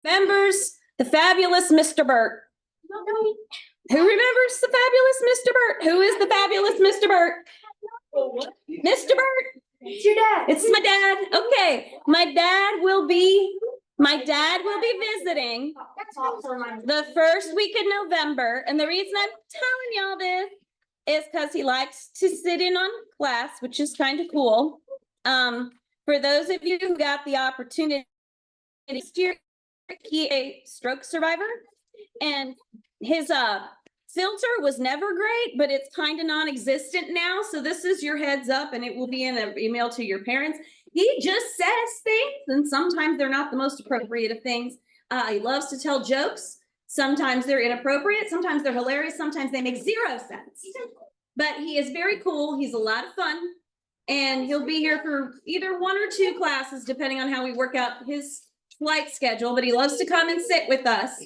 Members, the fabulous Mr. Burt. Who remembers the fabulous Mr. Burt? Who is the fabulous Mr. Burt? Mr. Burt? It's your dad. It's my dad. Okay, my dad will be visiting the first week of November. And the reason I'm telling y'all this is because he likes to sit in on class, which is kind of cool. For those of you who got the opportunity this year, he a stroke survivor, and his filter was never great, but it's kind of non-existent now. So this is your heads up, and it will be in an email to your parents. He just says things, and sometimes they're not the most appropriate of things. He loves to tell jokes. Sometimes they're inappropriate. Sometimes they're hilarious. Sometimes they make zero sense. But he is very cool. He's a lot of fun. And he'll be here for either 1 or 2 classes, depending on how we work out his flight schedule. But he loves to come and sit with us.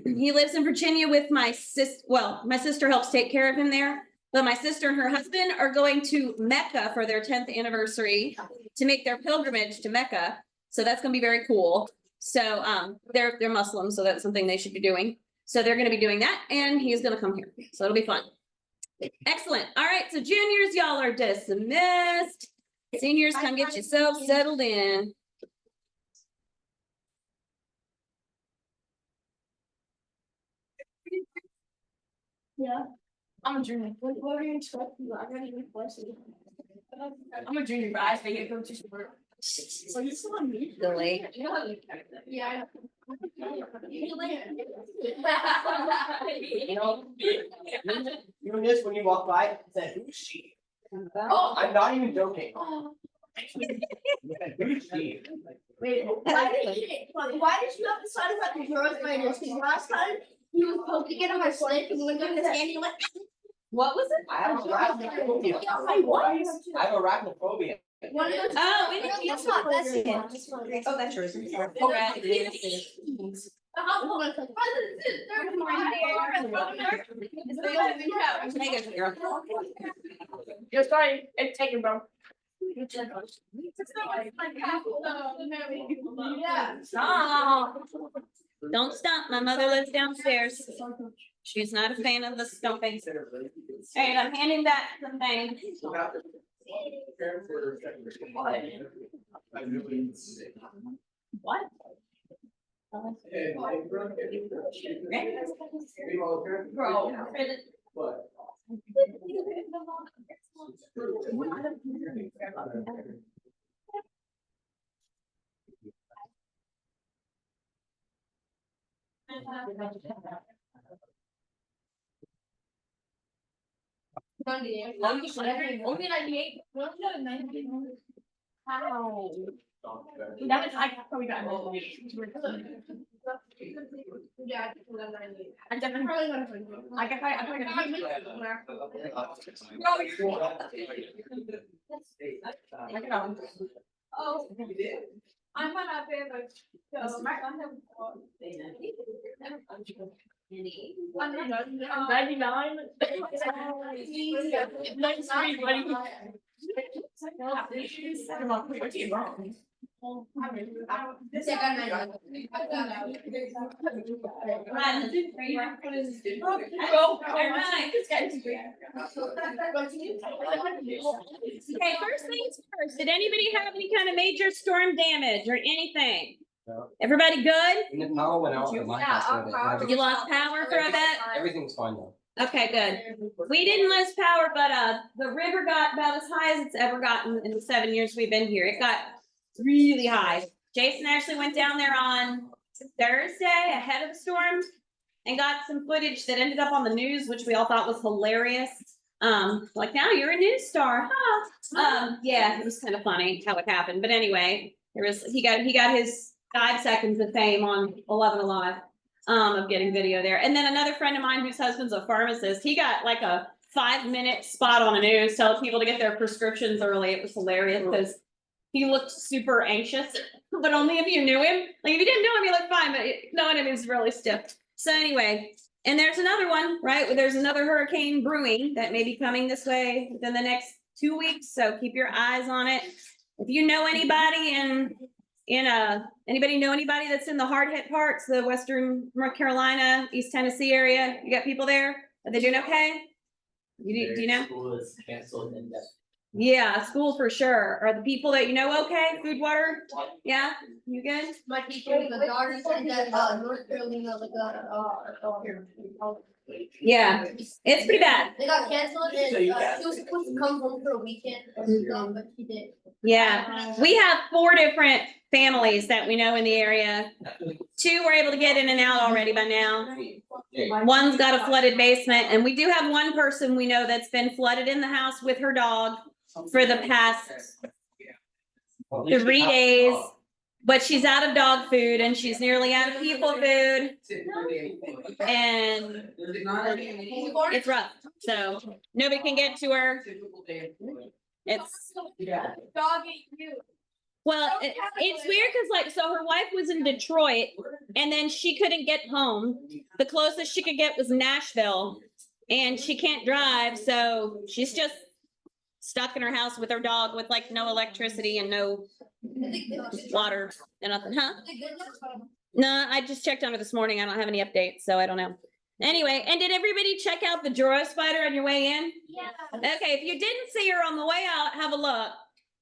He lives in Virginia with my sister. Well, my sister helps take care of him there. But my sister and her husband are going to Mecca for their 10th anniversary to make their pilgrimage to Mecca. So that's going to be very cool. So they're Muslim, so that's something they should be doing. So they're going to be doing that, and he's going to come here. So it'll be fun. Excellent. All right, so juniors, y'all are dismissed. Seniors, come get yourself settled in. Yeah. I'm a junior. What are you expecting? I gotta be questions. I'm a junior, but I think I go to sport. So you still on me? Silly. Yeah. You know this when you walk by, it said, who's she? Oh. I'm not even joking. Oh. Who's she? Wait, why did you have to sign about the girls' minors? Because last time he was poking it on my slip and he went down his hand and he went. What was it? I have arachnophobia. What? I have arachnophobia. One of those. Oh, we didn't- That's not, that's it. Oh, that's yours. You're sorry, it's taken, bro. Yeah. Don't stomp. My mother lives downstairs. She's not a fan of the stomping. All right, I'm handing back some things. What? Bro. Only 98. How? That was I probably got more. Yeah, I definitely probably got I guess I probably got Oh, I'm not up there, but so my I have 99. 93. Okay, first things first. Did anybody have any kind of major storm damage or anything? No. Everybody good? And the power went out at my house. You lost power for a bit? Everything's fine now. Okay, good. We didn't lose power, but the river got about as high as it's ever gotten in the 7 years we've been here. It got really high. Jason actually went down there on Thursday ahead of the storm and got some footage that ended up on the news, which we all thought was hilarious. Like, now you're a news star, huh? Yeah, it was kind of funny how it happened. But anyway, he got his 5 seconds of fame on 11 Alive. Of getting video there. And then another friend of mine whose husband's a pharmacist, he got like a 5-minute spot on the news telling people to get their prescriptions early. It was hilarious because he looked super anxious, but only if you knew him. Like if you didn't know him, he looked fine, but knowing him, he was really stiff. So anyway, and there's another one, right? There's another hurricane brewing that may be coming this way within the next 2 weeks. So keep your eyes on it. If you know anybody in anybody know anybody that's in the hard hit parts, the Western North Carolina, East Tennessee area? You got people there? Are they doing okay? Do you know? School is canceled and that. Yeah, school for sure. Are the people that you know okay? Food, water? Yeah, you good? My teacher, the daughter said that, North Carolina, Yeah, it's pretty bad. They got canceled and, So you she was supposed to come home for a weekend, but she didn't. Yeah, we have 4 different families that we know in the area. 2 were able to get in and out already by now. One's got a flooded basement, and we do have one person we know that's been flooded in the house with her dog for the past 3 days. But she's out of dog food and she's nearly out of people food, and it's rough. So nobody can get to her. It's, Dog ate you. well, it's weird because like, so her wife was in Detroit and then she couldn't get home. The closest she could get was Nashville, and she can't drive, so she's just stuck in her house with her dog with like no electricity and no water and nothing, huh? No, I just checked on her this morning. I don't have any updates, so I don't know. Anyway, and did everybody check out the Joro spider on your way in? Yeah. Okay, if you didn't see her on the way out, have a look.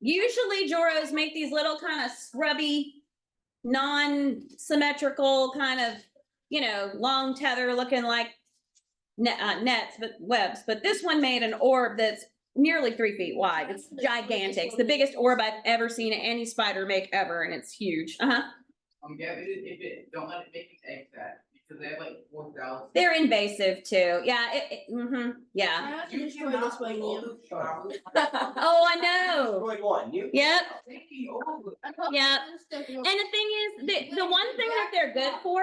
Usually Joros make these little kind of scrubby, non-symmetrical kind of, long tether looking like nets, but webs. But this one made an orb that's nearly 3 feet wide. It's gigantic. It's the biggest orb I've ever seen any spider make ever, and it's huge. Yeah, don't let it make you egg that, because they have like 4,000. They're invasive too. Yeah, yeah. I have to destroy this one, Liam. Oh, I know. Destroyed one, you? Yep. Yeah. And And the thing is, the one thing that they're good for,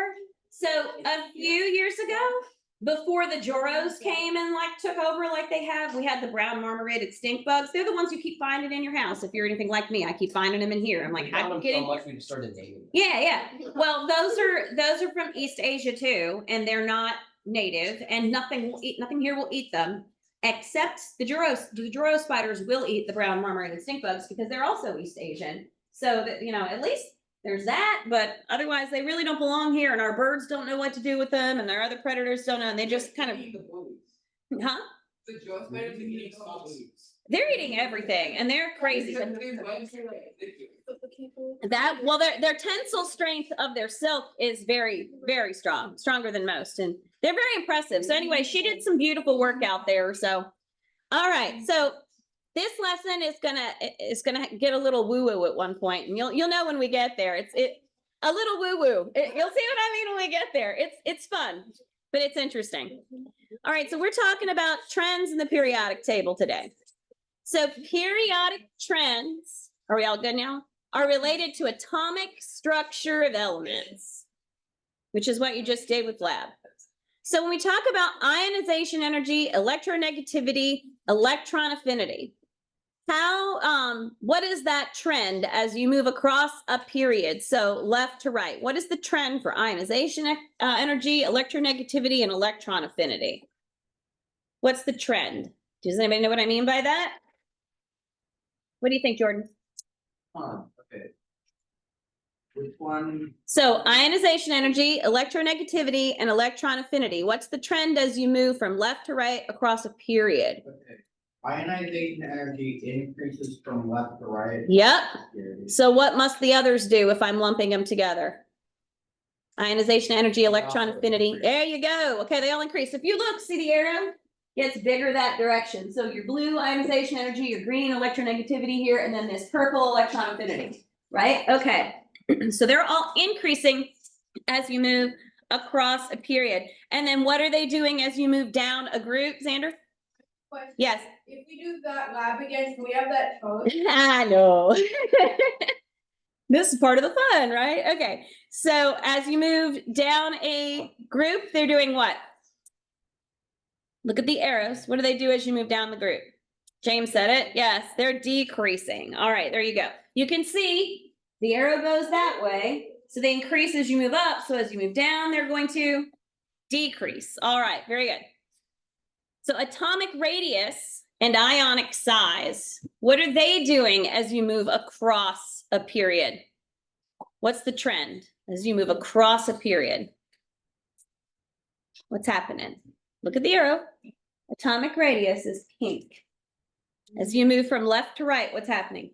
so a few years ago, before the Joros came and like took over like they have, we had the brown marmorated stink bugs. They're the ones you keep finding in your house. If you're anything like me, I keep finding them in here. I'm like, how do you get in? So much we started naming. Yeah. Well, those are from East Asia too, and they're not native, and nothing here will eat them, except the Joros. The Joro spiders will eat the brown marmorated stink bugs because they're also East Asian. So that, at least there's that, but otherwise they really don't belong here, and our birds don't know what to do with them, and their other predators don't know, and they just kind of, huh? The Joe spiders are eating small leaves. They're eating everything, and they're crazy. Because their legs are like Their tensile strength of their silk is very, very strong, stronger than most, and they're very impressive. So anyway, she did some beautiful work out there. So, all right. So this lesson is gonna get a little woo woo at one point, and you'll know when we get there. It's a little woo woo. You'll see what I mean when we get there. It's fun, but it's interesting. All right. So we're talking about trends in the periodic table today. So periodic trends, are we all good now? Are related to atomic structure of elements, which is what you just did with lab. So when we talk about ionization energy, electronegativity, electron affinity, what is that trend as you move across a period? So left to right, what is the trend for ionization energy, electronegativity, and electron affinity? What's the trend? Does anybody know what I mean by that? What do you think, Jordan? Okay. Which one? So ionization energy, electronegativity, and electron affinity. What's the trend as you move from left to right across a period? Okay. Ionization energy increases from left to right. Yep. So what must the others do if I'm lumping them together? Ionization energy, electron affinity. There you go. Okay, they all increase. If you look, see the arrow? Gets bigger that direction. So your blue ionization energy, your green electronegativity here, and then this purple electron affinity, right? Okay. So they're all increasing as you move across a period. And then what are they doing as you move down a group, Xander? Question. Yes. If we do that lab again, can we have that chart? I know. This is part of the fun, right? Okay. So as you move down a group, they're doing what? Look at the arrows. What do they do as you move down the group? James said it. Yes, they're decreasing. All right, there you go. You can see the arrow goes that way. So they increase as you move up. So as you move down, they're going to decrease. All right, very good. So atomic radius and ionic size, what are they doing as you move across a period? What's the trend as you move across a period? What's happening? Look at the arrow. Atomic radius is pink. As you move from left to right, what's happening?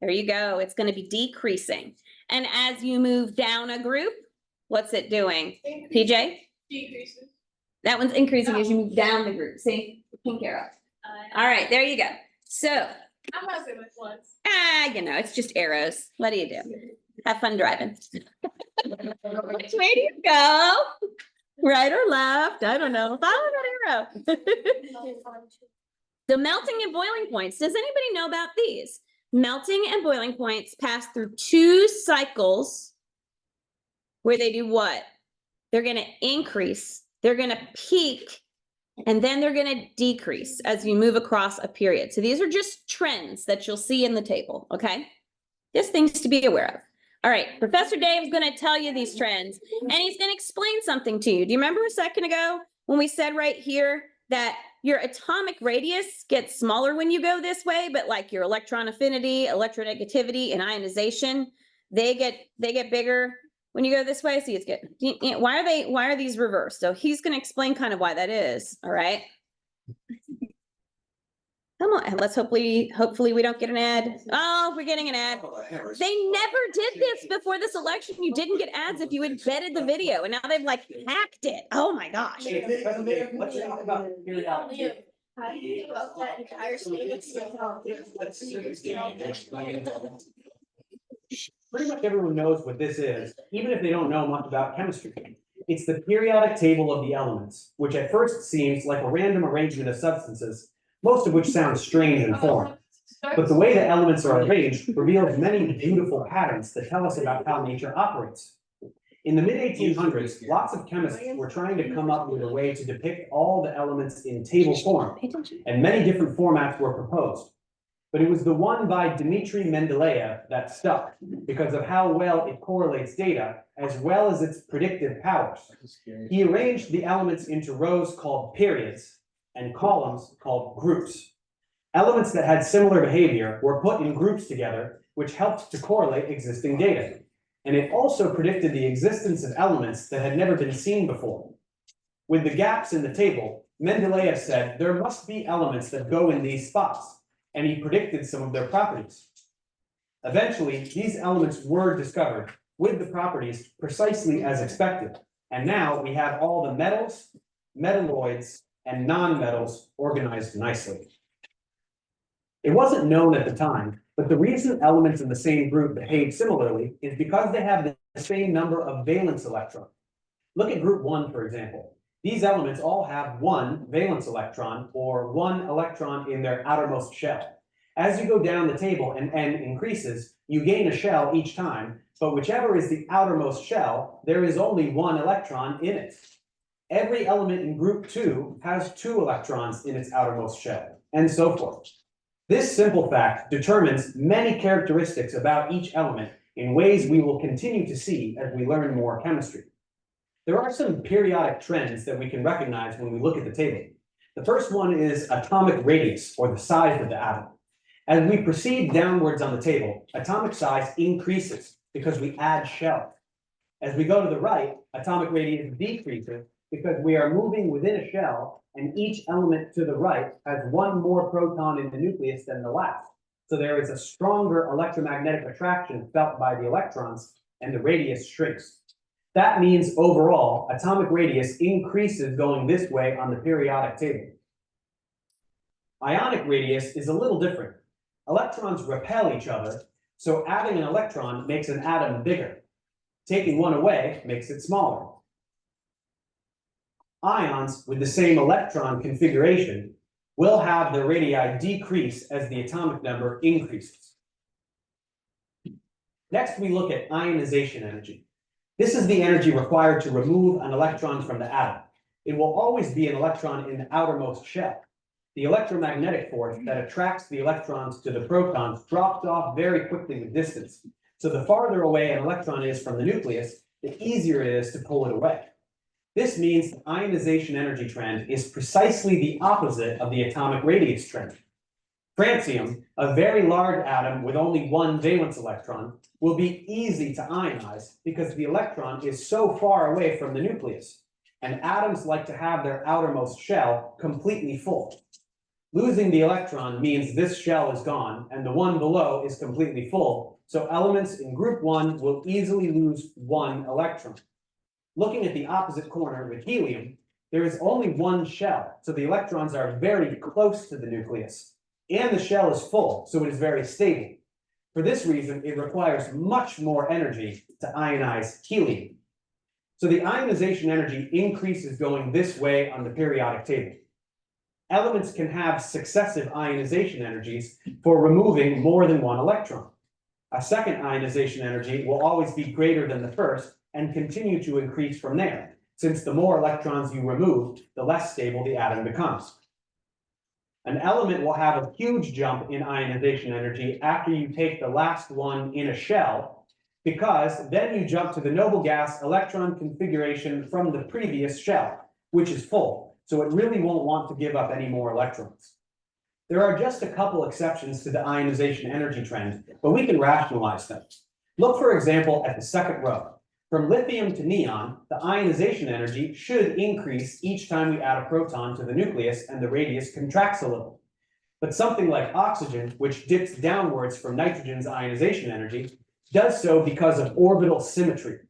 There you go. It's going to be decreasing. And as you move down a group, what's it doing? PJ? Decreases. That one's increasing as you move down the group. See? The pink arrow. All right, there you go. So, I'm not saying this once. it's just arrows. What do you do? Have fun driving. Which way do you go? Right or left? I don't know. Follow that arrow. The melting and boiling points. Does anybody know about these? Melting and boiling points pass through two cycles where they do what? They're going to increase, they're going to peak, and then they're going to decrease as you move across a period. So these are just trends that you'll see in the table, okay? Just things to be aware of. All right, Professor Dave is going to tell you these trends, and he's going to explain something to you. Do you remember a second ago when we said right here that your atomic radius gets smaller when you go this way, but like your electron affinity, electronegativity, and ionization, they get bigger when you go this way? See, it's good. Why are these reversed? So he's going to explain kind of why that is. All right. Come on, let's hopefully we don't get an ad. Oh, we're getting an ad. They never did this before this election. You didn't get ads if you embedded the video, and now they've like hacked it. Oh my gosh. Let's talk about periodic. How do you feel about that entire statement? Pretty much everyone knows what this is, even if they don't know much about chemistry. It's the periodic table of the elements, which at first seems like a random arrangement of substances, most of which sounds strange in form. But the way the elements are arranged reveals many beautiful patterns that tell us about how nature operates. In the mid-1800s, lots of chemists were trying to come up with a way to depict all the elements in table form, and many different formats were proposed. But it was the one by Dmitry Mendeleev that stuck because of how well it correlates data as well as its predictive powers. He arranged the elements into rows called periods and columns called groups. Elements that had similar behavior were put in groups together, which helped to correlate existing data. And it also predicted the existence of elements that had never been seen before. With the gaps in the table, Mendeleev said there must be elements that go in these spots, and he predicted some of their properties. Eventually, these elements were discovered with the properties precisely as expected. And now we have all the metals, metalloids, and non-metals organized nicely. It wasn't known at the time, but the reason elements in the same group behave similarly is because they have the same number of valence electrons. Look at group 1, for example. These elements all have one valence electron or one electron in their outermost shell. As you go down the table and n increases, you gain a shell each time, but whichever is the outermost shell, there is only one electron in it. Every element in group 2 has 2 electrons in its outermost shell, and so forth. This simple fact determines many characteristics about each element in ways we will continue to see as we learn more chemistry. There are some periodic trends that we can recognize when we look at the table. The first one is atomic radius, or the size of the atom. As we proceed downwards on the table, atomic size increases because we add shell. As we go to the right, atomic radius decreases because we are moving within a shell, and each element to the right has one more proton in the nucleus than the last. So there is a stronger electromagnetic attraction felt by the electrons, and the radius shrinks. That means overall, atomic radius increases going this way on the periodic table. Ionic radius is a little different. Electrons repel each other, so adding an electron makes an atom bigger. Taking one away makes it smaller. Ions with the same electron configuration will have their radii decrease as the atomic number increases. Next, we look at ionization energy. This is the energy required to remove an electron from the atom. It will always be an electron in the outermost shell. The electromagnetic force that attracts the electrons to the protons drops off very quickly with distance. So the farther away an electron is from the nucleus, the easier it is to pull it away. This means the ionization energy trend is precisely the opposite of the atomic radius trend. Francium, a very large atom with only one valence electron, will be easy to ionize because the electron is so far away from the nucleus, and atoms like to have their outermost shell completely full. Losing the electron means this shell is gone and the one below is completely full, so elements in group 1 will easily lose one electron. Looking at the opposite corner with helium, there is only one shell, so the electrons are very close to the nucleus, and the shell is full, so it is very stable. For this reason, it requires much more energy to ionize helium. So the ionization energy increases going this way on the periodic table. Elements can have successive ionization energies for removing more than one electron. A second ionization energy will always be greater than the first and continue to increase from there, since the more electrons you remove, the less stable the atom becomes. An element will have a huge jump in ionization energy after you take the last one in a shell, because then you jump to the noble gas electron configuration from the previous shell, which is full. So it really won't want to give up any more electrons. There are just a couple exceptions to the ionization energy trend, but we can rationalize them. Look, for example, at the second row. From lithium to neon, the ionization energy should increase each time we add a proton to the nucleus and the radius contracts a little. But something like oxygen, which dips downwards from nitrogen's ionization energy, does so because of orbital symmetry.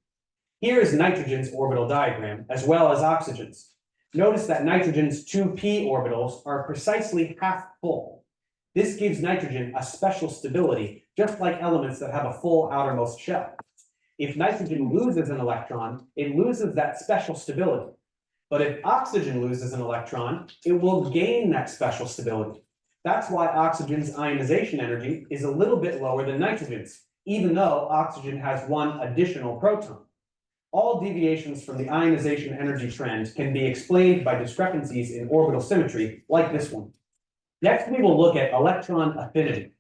Here is nitrogen's orbital diagram, as well as oxygen's. Notice that nitrogen's 2p orbitals are precisely half full. This gives nitrogen a special stability, just like elements that have a full outermost shell. If nitrogen loses an electron, it loses that special stability. But if oxygen loses an electron, it will gain that special stability. That's why oxygen's ionization energy is a little bit lower than nitrogen's, even though oxygen has one additional proton. All deviations from the ionization energy trend can be explained by discrepancies in orbital symmetry, like this one. Next, we will look at electron affinity.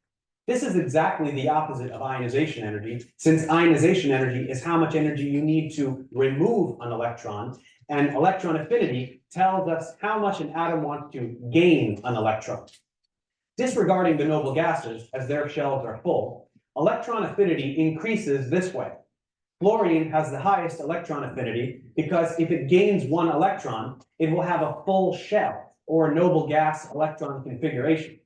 This is exactly the opposite of ionization energy, since ionization energy is how much energy you need to remove an electron, and electron affinity tells us how much an atom wants to gain an electron. Disregarding the noble gases, as their shells are full, electron affinity increases this way. Fluorine has the highest electron affinity because if it gains one electron, it will have a full shell, or noble gas electron configuration.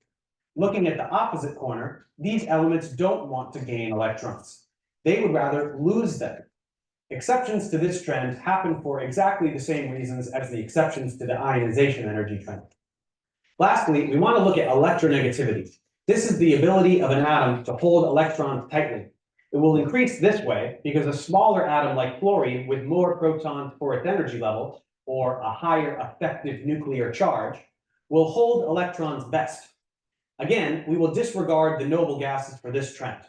Looking at the opposite corner, these elements don't want to gain electrons. They would rather lose them. Exceptions to this trend happen for exactly the same reasons as the exceptions to the ionization energy trend. Lastly, we want to look at electronegativity. This is the ability of an atom to hold electrons tightly. It will increase this way because a smaller atom like fluorine with more protons for its energy level, or a higher effective nuclear charge, will hold electrons best. Again, we will disregard the noble gases for this trend.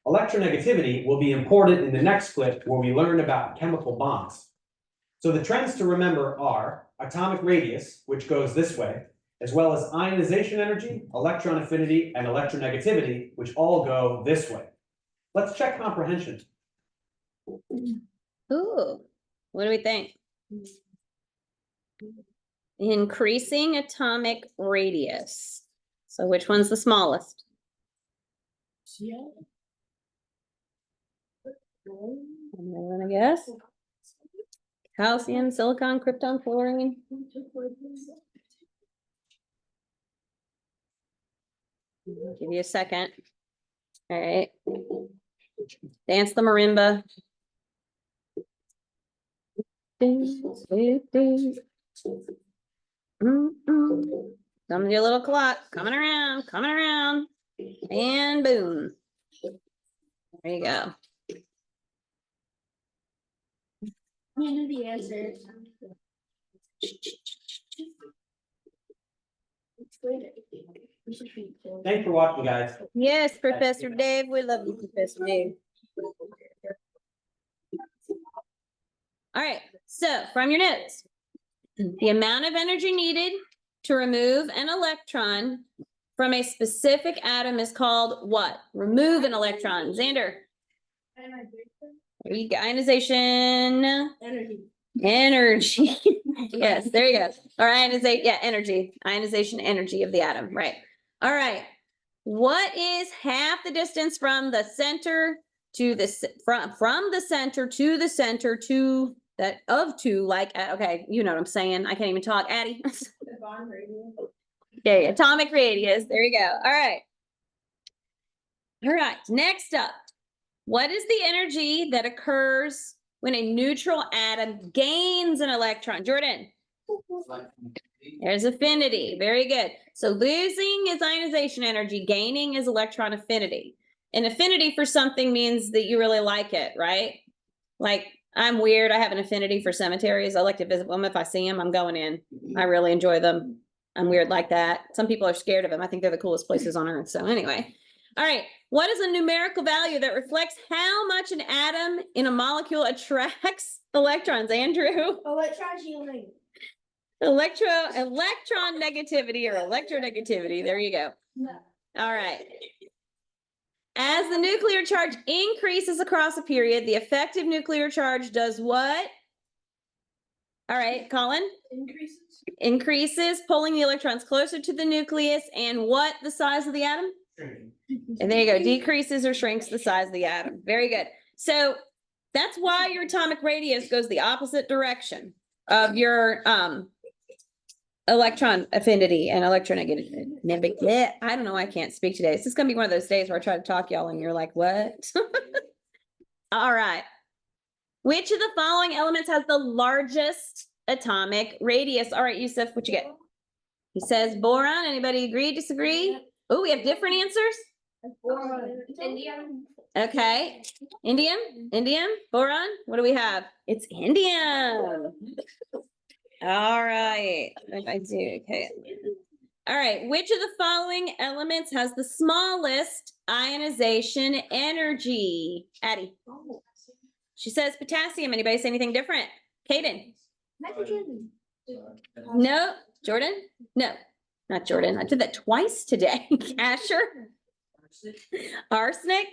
Electronegativity will be important in the next clip where we learn about chemical bonds. So the trends to remember are atomic radius, which goes this way, as well as ionization energy, electron affinity, and electronegativity, which all go this way. Let's check comprehension. Ooh, what do we think? Increasing atomic radius. So which one's the smallest? Anyone wanna guess? Calcium, silicon, krypton, fluorine. Give you a second. All right. Dance the marimba. Come to your little clock, coming around, and boom. There you go. You know the answer. Thanks for watching, guys. Yes, Professor Dave, we love you, Professor Dave. All right, so from your notes, the amount of energy needed to remove an electron from a specific atom is called what? Remove an electron. Xander. There you go. Ionization. Energy. Yes, there you go. Or ionization, yeah, energy. Ionization energy of the atom, right. All right. What is half the distance from the center to the, from the center to the center to that of two, like, okay, you know what I'm saying. I can't even talk. Addie. Okay, atomic radius. There you go. All right. All right, next up. What is the energy that occurs when a neutral atom gains an electron? Jordan. There's affinity. Very good. So losing is ionization energy, gaining is electron affinity. And affinity for something means that you really like it, right? Like, I'm weird. I have an affinity for cemeteries. I like to visit them. If I see them, I'm going in. I really enjoy them. I'm weird like that. Some people are scared of them. I think they're the coolest places on earth. So anyway. All right. What is a numerical value that reflects how much an atom in a molecule attracts electrons? Andrew? Electron healing. Electron negativity or electronegativity. There you go. All right. As the nuclear charge increases across a period, the effective nuclear charge does what? All right, Colin? Increases, pulling the electrons closer to the nucleus, and what the size of the atom? And there you go, decreases or shrinks the size of the atom. Very good. So that's why your atomic radius goes the opposite direction of your electron affinity and electronegativity. I don't know, I can't speak today. This is gonna be one of those days where I try to talk y'all and you're like, what? All right. Which of the following elements has the largest atomic radius? All right, Yusuf, what you get? He says boron. Anybody agree, disagree? Oh, we have different answers. Indium. Okay. Indium, boron. What do we have? It's indium. All right. I do. Okay. All right. Which of the following elements has the smallest ionization energy? Addie. She says potassium. Anybody say anything different? Kaden. Nitrogen. No. Jordan? No, not Jordan. I did that twice today. Asher? Arsenic?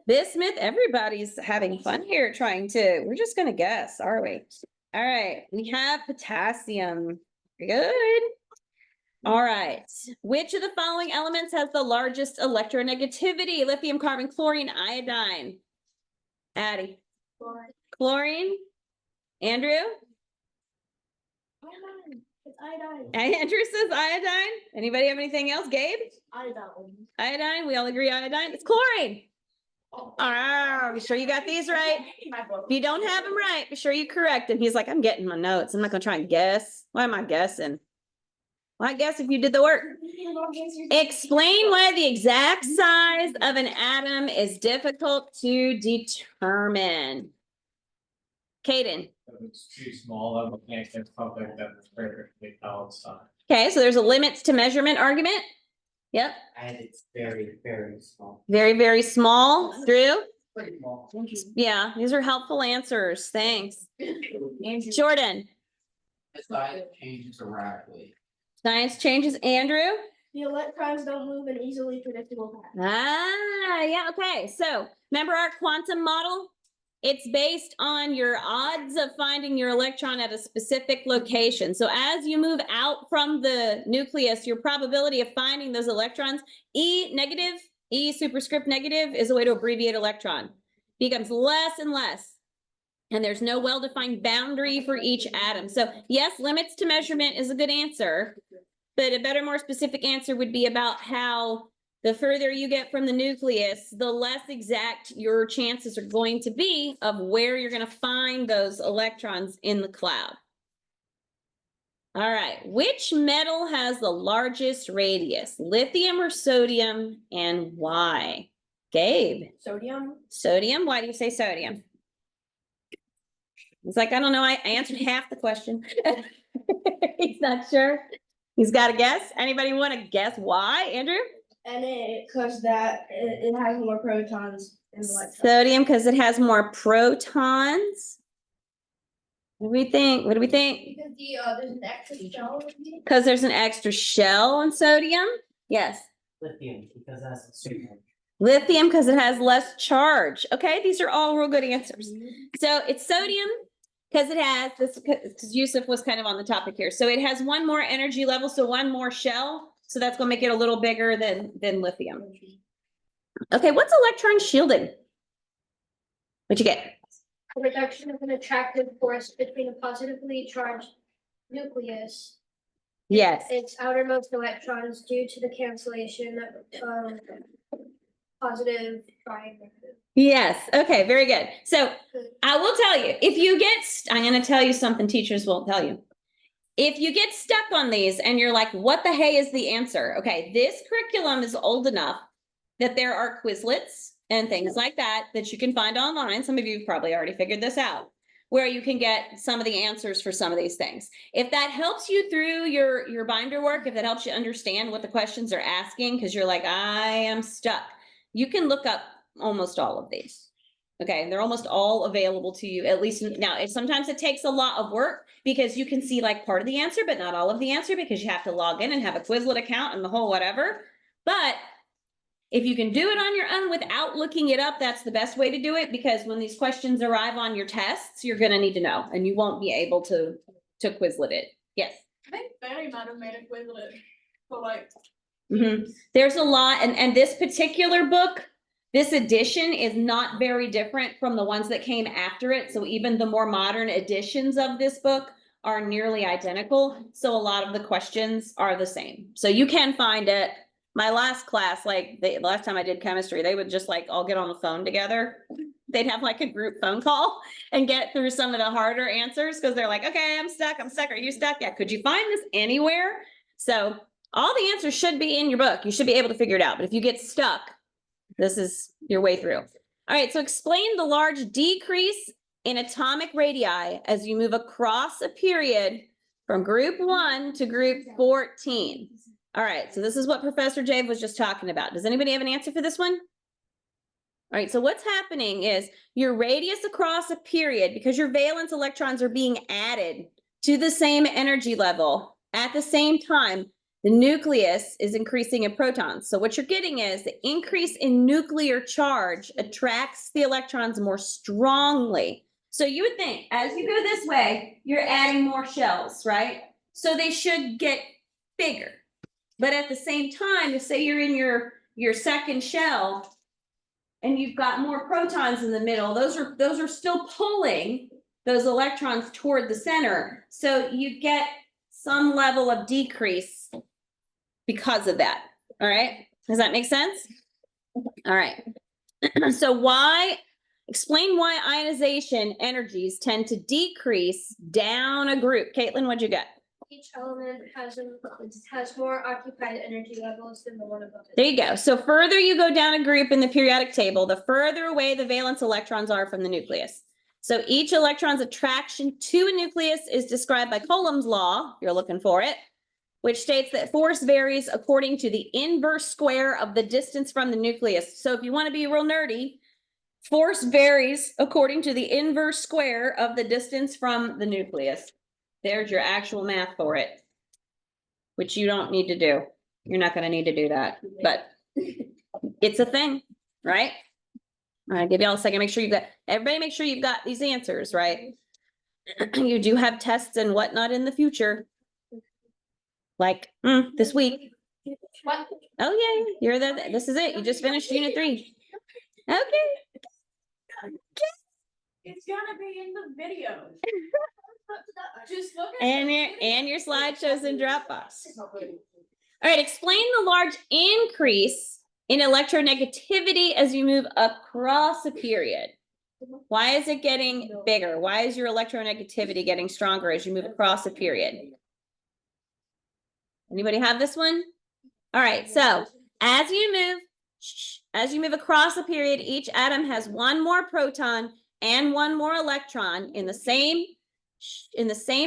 Bismuth. Everybody's having fun here trying to, we're just gonna guess, are we? All right, we have potassium. Good. All right. Which of the following elements has the largest electronegativity? Lithium, carbon, chlorine, iodine. Addie. Chlorine. Andrew? It's iodine. Andrew says iodine. Anybody have anything else? Gabe? Iodine. Iodine. We all agree iodine. It's chlorine. Be sure you got these right. If you don't have them right, be sure you correct them. He's like, I'm getting my notes. I'm not gonna try and guess. Why am I guessing? Well, I guess if you did the work. Explain why the exact size of an atom is difficult to determine. Caden. It's too small, I can't get something that's perfectly balanced on. Okay, so there's a limits to measurement argument. Yep. And it's very, very small. Very, very small. Drew? Pretty small. Yeah, these are helpful answers. Thanks. Jordan? The size changes erratically. Science changes. Andrew? The electrons don't move in easily predictable paths. Yeah, okay. So remember our quantum model? It's based on your odds of finding your electron at a specific location. So as you move out from the nucleus, your probability of finding those electrons, E negative, E superscript negative is a way to abbreviate electron, becomes less and less. And there's no well-defined boundary for each atom. So yes, limits to measurement is a good answer, but a better, more specific answer would be about how the further you get from the nucleus, the less exact your chances are going to be of where you're going to find those electrons in the cloud. All right, which metal has the largest radius? Lithium or sodium, and why? Gabe. Sodium. Sodium, why do you say sodium? He's like, I don't know, I answered half the question. He's not sure. He's got a guess. Anybody want to guess why, Andrew? And because it has more protons in the electron. Sodium, because it has more protons. What do we think? What do we think? Because there's an extra shell. Because there's an extra shell on sodium? Yes. Lithium, because that's the super. Lithium, because it has less charge. Okay, these are all real good answers. So it's sodium, because it has this, because Yusuf was kind of on the topic here. So it has one more energy level, so one more shell. So that's gonna make it a little bigger than lithium. Okay, what's electron shielding? What'd you get? A reduction of an attractive force between a positively charged nucleus. Yes. Its outermost electrons due to the cancellation of positive by negative. Yes, okay, very good. So I will tell you, if you get, I'm gonna tell you something teachers won't tell you. If you get stuck on these and you're like, what the hey is the answer? Okay, this curriculum is old enough that there are Quizlets and things like that that you can find online. Some of you have probably already figured this out, where you can get some of the answers for some of these things. If that helps you through your binder work, if that helps you understand what the questions are asking, because you're like, I am stuck, you can look up almost all of these. Okay, they're almost all available to you, at least now. Sometimes it takes a lot of work because you can see like part of the answer, but not all of the answer because you have to log in and have a Quizlet account and the whole whatever. But if you can do it on your own without looking it up, that's the best way to do it, because when these questions arrive on your tests, you're gonna need to know, and you won't be able to Quizlet it. Yes. I think Barry might have made a Quizlet for like. There's a lot, and this particular book, this edition is not very different from the ones that came after it. So even the more modern editions of this book are nearly identical. So a lot of the questions are the same. So you can find it. My last class, like the last time I did chemistry, they would just like all get on the phone together. They'd have like a group phone call and get through some of the harder answers because they're like, okay, I'm stuck. Are you stuck? Yeah. Could you find this anywhere? So all the answers should be in your book. You should be able to figure it out. But if you get stuck, this is your way through. All right, so explain the large decrease in atomic radii as you move across a period from group 1 to group 14. All right, so this is what Professor Jave was just talking about. Does anybody have an answer for this one? All right, so what's happening is your radius across a period, because your valence electrons are being added to the same energy level at the same time, the nucleus is increasing in protons. So what you're getting is the increase in nuclear charge attracts the electrons more strongly. So you would think as you go this way, you're adding more shells, right? So they should get bigger. But at the same time, if say you're in your second shell and you've got more protons in the middle, those are still pulling those electrons toward the center. So you get some level of decrease because of that. All right. Does that make sense? All right. So explain why ionization energies tend to decrease down a group. Caitlin, what'd you get? Each element has more occupied energy levels than the one above it. There you go. So further you go down a group in the periodic table, the further away the valence electrons are from the nucleus. So each electron's attraction to a nucleus is described by Coulomb's law, you're looking for it, which states that force varies according to the inverse square of the distance from the nucleus. So if you want to be real nerdy, force varies according to the inverse square of the distance from the nucleus. There's your actual math for it, which you don't need to do. You're not going to need to do that, but it's a thing, right? All right, give y'all a second. Make sure everybody make sure you've got these answers, right? You do have tests and whatnot in the future. Like this week. What? Oh yeah, this is it. You just finished unit 3. Okay. It's gonna be in the video. Just look at And your slideshows in Dropbox. All right, explain the large increase in electronegativity as you move across a period. Why is it getting bigger? Why is your electronegativity getting stronger as you move across a period? Anybody have this one? All right, so as you move across a period, each atom has one more proton and one more electron in the same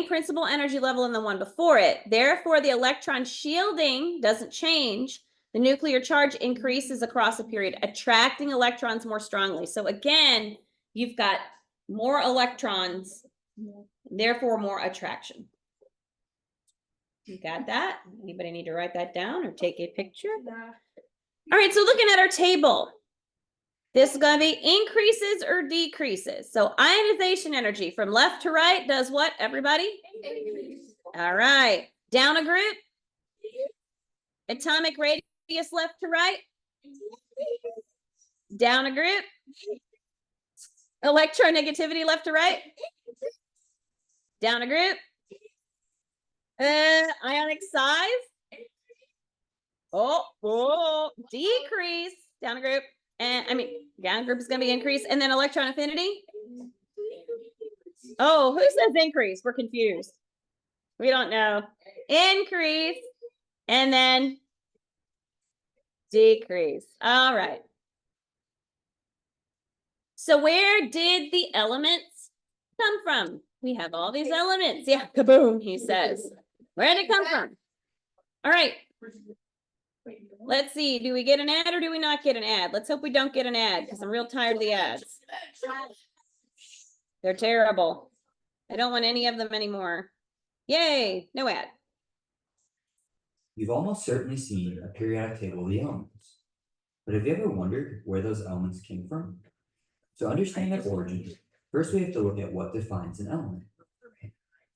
principal energy level than the one before it. Therefore, the electron shielding doesn't change. The nuclear charge increases across a period, attracting electrons more strongly. So again, you've got more electrons, therefore more attraction. You got that? Anybody need to write that down or take a picture? All right, so looking at our table, this is going to be increases or decreases. So ionization energy from left to right does what, everybody? All right, down a group? Atomic radius left to right. Down a group. Electronegativity left to right. Down a group. Ionic size. Oh, decrease. Down a group. And down a group is going to be increase. And then electron affinity. Oh, who says increase? We're confused. We don't know. Increase. And then decrease. All right. So where did the elements come from? We have all these elements. Yeah, kaboom, he says. Where did it come from? All right. Let's see. Do we get an ad or do we not get an ad? Let's hope we don't get an ad because I'm real tired of the ads. They're terrible. I don't want any of them anymore. Yay, no ad. You've almost certainly seen a periodic table of the elements. But have you ever wondered where those elements came from? To understand their origin, first we have to look at what defines an element.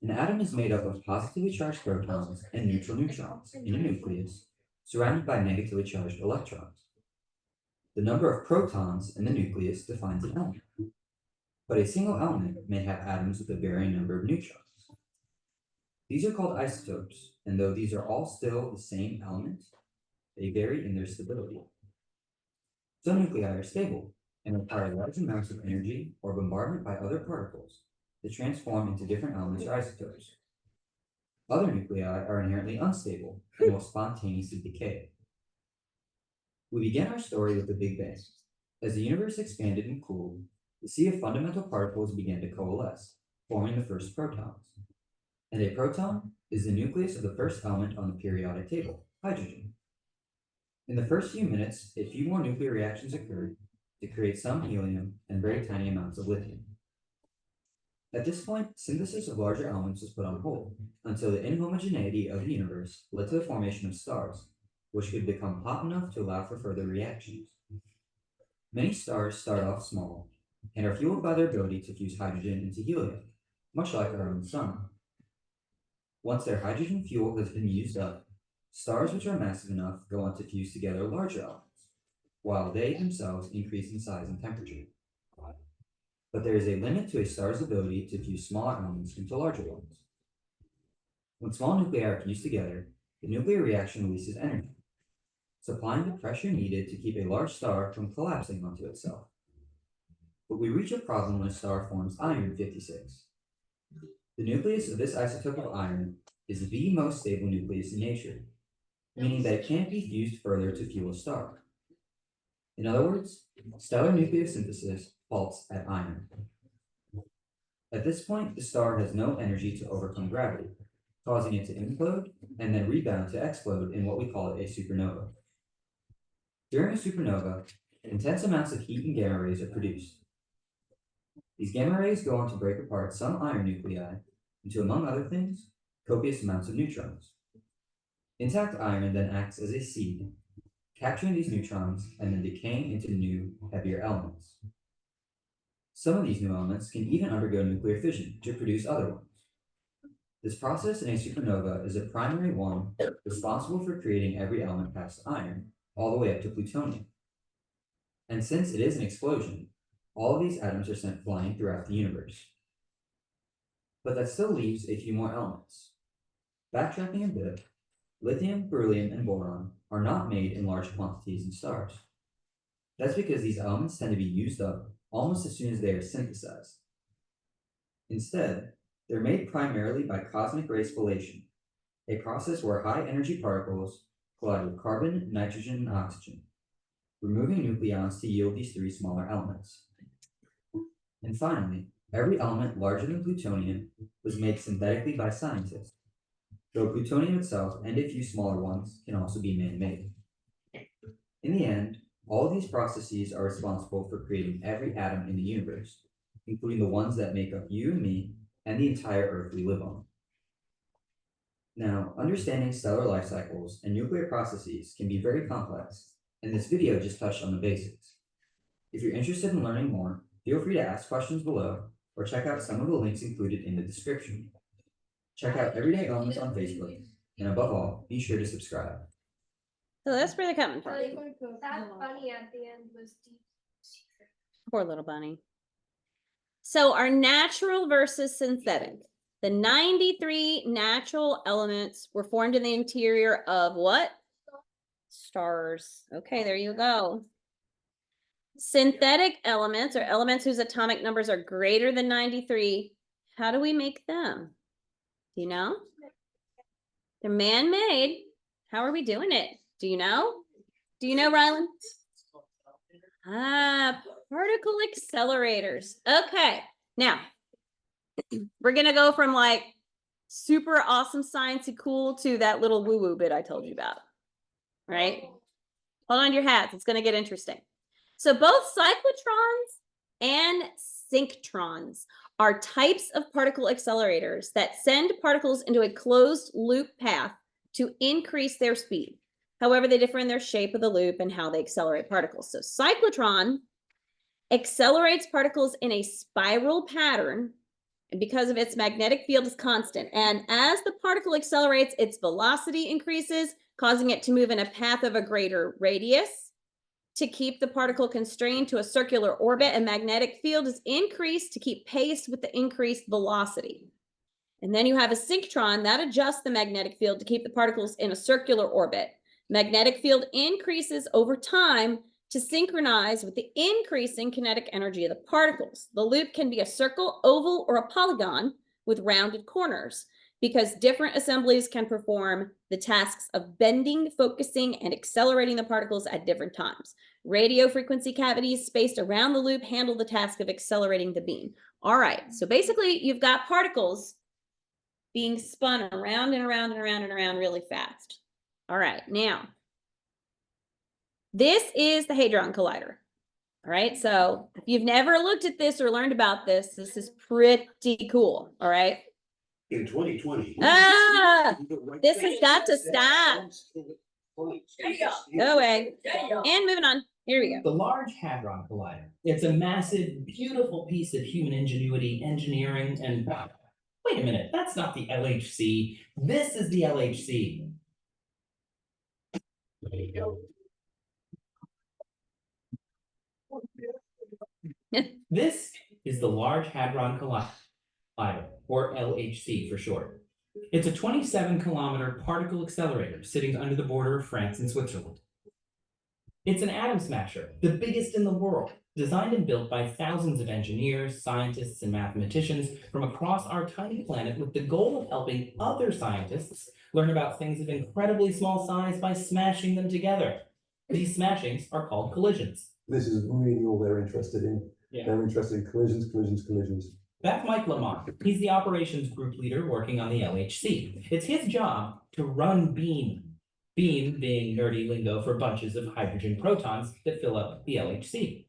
An atom is made up of positively charged protons and neutral neutrons in a nucleus, surrounded by negatively charged electrons. The number of protons in the nucleus defines an element. But a single element may have atoms with a varying number of neutrons. These are called isotopes, and though these are all still the same element, they vary in their stability. Some nuclei are stable and require large amounts of energy or bombardment by other particles to transform into different elements or isotopes. Other nuclei are inherently unstable and will spontaneously decay. We begin our story with the Big Bang. As the universe expanded and cooled, the sea of fundamental particles began to coalesce, forming the first protons. And a proton is the nucleus of the first element on the periodic table, hydrogen. In the first few minutes, a few more nuclear reactions occurred to create some helium and very tiny amounts of lithium. At this point, synthesis of larger elements was put on hold until the inhomogeneity of the universe led to the formation of stars, which could become hot enough to allow for further reactions. Many stars start off small and are fueled by their ability to fuse hydrogen into helium, much like our own sun. Once their hydrogen fuel has been used up, stars which are massive enough go on to fuse together larger elements, while they themselves increase in size and temperature. But there is a limit to a star's ability to fuse smaller elements into larger ones. When small nuclei are fused together, the nuclear reaction releases energy, supplying the pressure needed to keep a large star from collapsing onto itself. But we reach a problem when a star forms iron-56. The nucleus of this isotope of iron is the most stable nucleus in nature, meaning that it can't be fused further to fuel a star. In other words, stellar nucleosynthesis halts at iron. At this point, the star has no energy to overcome gravity, causing it to implode and then rebound to explode in what we call a supernova. During a supernova, intense amounts of heat and gamma rays are produced. These gamma rays go on to break apart some iron nuclei into, among other things, copious amounts of neutrons. Intact iron then acts as a seed, capturing these neutrons and then decaying into new, heavier elements. Some of these new elements can even undergo nuclear fission to produce other ones. This process in a supernova is a primary one responsible for creating every element past iron, all the way up to plutonium. And since it is an explosion, all of these atoms are sent flying throughout the universe. But that still leaves a few more elements. Backtracking a bit, lithium, beryllium, and boron are not made in large quantities in stars. That's because these elements tend to be used up almost as soon as they are synthesized. Instead, they're made primarily by cosmic ray spallation, a process where high-energy particles collide with carbon, nitrogen, and oxygen, removing nucleons to yield these three smaller elements. And finally, every element larger than plutonium was made synthetically by scientists, though plutonium itself and a few smaller ones can also be man-made. In the end, all of these processes are responsible for creating every atom in the universe, including the ones that make up you and me and the entire Earth we live on. Now, understanding stellar life cycles and nuclear processes can be very complex, and this video just touched on the basics. If you're interested in learning more, feel free to ask questions below or check out some of the links included in the description. Check out Everyday Elements on Facebook, and above all, be sure to subscribe. So that's where they're coming from. That bunny at the end was deep. Poor little bunny. So our natural versus synthetic. The 93 natural elements were formed in the interior of what? Stars. Okay, there you go. Synthetic elements or elements whose atomic numbers are greater than 93. How do we make them? Do you know? They're man-made. How are we doing it? Do you know? Do you know, Rylan? Particle accelerators. Okay, now we're gonna go from like super awesome sciencey cool to that little woo-woo bit I told you about. Right? Hold on to your hats. It's gonna get interesting. So both cyclotrons and synchrons are types of particle accelerators that send particles into a closed loop path to increase their speed. However, they differ in their shape of the loop and how they accelerate particles. So cyclotron accelerates particles in a spiral pattern, and because of its magnetic field is constant. And as the particle accelerates, its velocity increases, causing it to move in a path of a greater radius. To keep the particle constrained to a circular orbit, a magnetic field is increased to keep pace with the increased velocity. And then you have a synchrotron that adjusts the magnetic field to keep the particles in a circular orbit. Magnetic field increases over time to synchronize with the increasing kinetic energy of the particles. The loop can be a circle, oval, or a polygon with rounded corners because different assemblies can perform the tasks of bending, focusing, and accelerating the particles at different times. Radio frequency cavities spaced around the loop handle the task of accelerating the beam. All right, so basically you've got particles being spun around and around and around and around really fast. All right, now, this is the Hadron Collider. All right, so if you've never looked at this or learned about this, this is pretty cool. All right. In 2020. This has got to stop. Go away. And moving on. Here we go. The Large Hadron Collider. It's a massive, beautiful piece of human ingenuity, engineering, and wait a minute, that's not the LHC. This is the LHC. There you go. This is the Large Hadron Collider, or LHC for short. It's a 27-kilometer particle accelerator sitting under the border of France and Switzerland. It's an atom smasher, the biggest in the world, designed and built by thousands of engineers, scientists, and mathematicians from across our tiny planet with the goal of helping other scientists learn about things of incredibly small size by smashing them together. These smashings are called collisions. This is really all they're interested in. Yeah. They're interested in collisions, collisions, collisions. That's Mike Lamont. He's the operations group leader working on the LHC. It's his job to run BEAM. BEAM being nerdy lingo for bunches of hydrogen protons that fill up the LHC.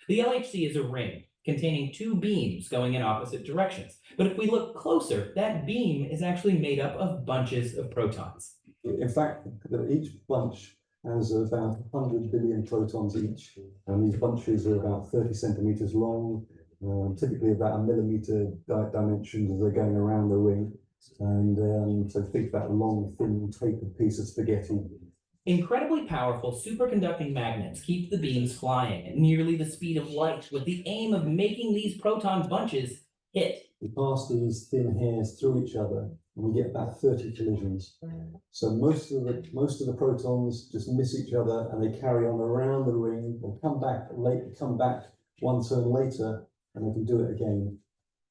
The LHC is a ring containing two beams going in opposite directions. But if we look closer, that beam is actually made up of bunches of protons. In fact, each bunch has about 100 billion protons each, and these bunches are about 30 centimeters long, typically about a millimeter dimensions as they're going around the ring. And so think about a long, thin, tapered piece of spaghetti. Incredibly powerful superconducting magnets keep the beams flying at nearly the speed of light with the aim of making these proton bunches hit. We pass these thin hairs through each other, and we get about 30 collisions. So most of the protons just miss each other, and they carry on around the ring. They'll come back one turn later, and they can do it again.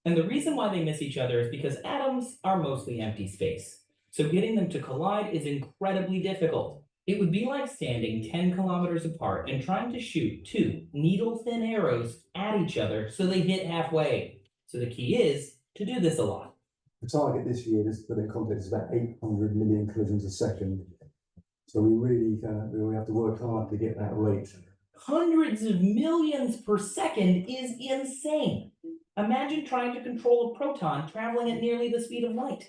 And the reason why they miss each other is because atoms are mostly empty space. So getting them to collide is incredibly difficult. It would be like standing 10 kilometers apart and trying to shoot two needle-thin arrows at each other so they hit halfway. So the key is to do this a lot. The target this year, just to put in context, is about 800 million collisions a second. So we really have to work hard to get that rate. Hundreds of millions per second is insane. Imagine trying to control a proton traveling at nearly the speed of light.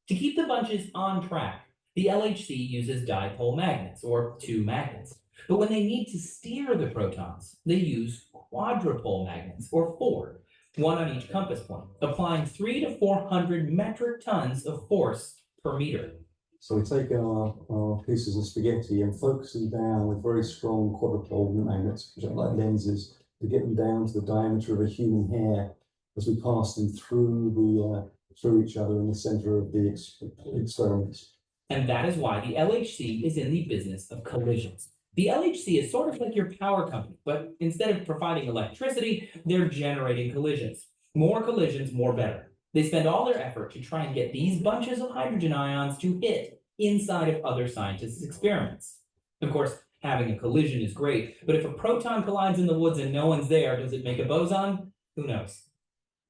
To keep the bunches on track, the LHC uses dipole magnets, or two magnets. But when they need to steer the protons, they use quadrupole magnets, or four, one on each compass point, applying 300 to 400 metric tons of force per meter. So we take our pieces of spaghetti and focus them down with very strong quadrupole magnets, which are like lenses, to get them down to the diameter of a human hair as we pass them through each other in the center of the experiments. And that is why the LHC is in the business of collisions. The LHC is sort of like your power company, but instead of providing electricity, they're generating collisions. More collisions, more better. They spend all their effort to try and get these bunches of hydrogen ions to hit inside of other scientists' experiments. Of course, having a collision is great, but if a proton collides in the woods and no one's there, does it make a boson? Who knows?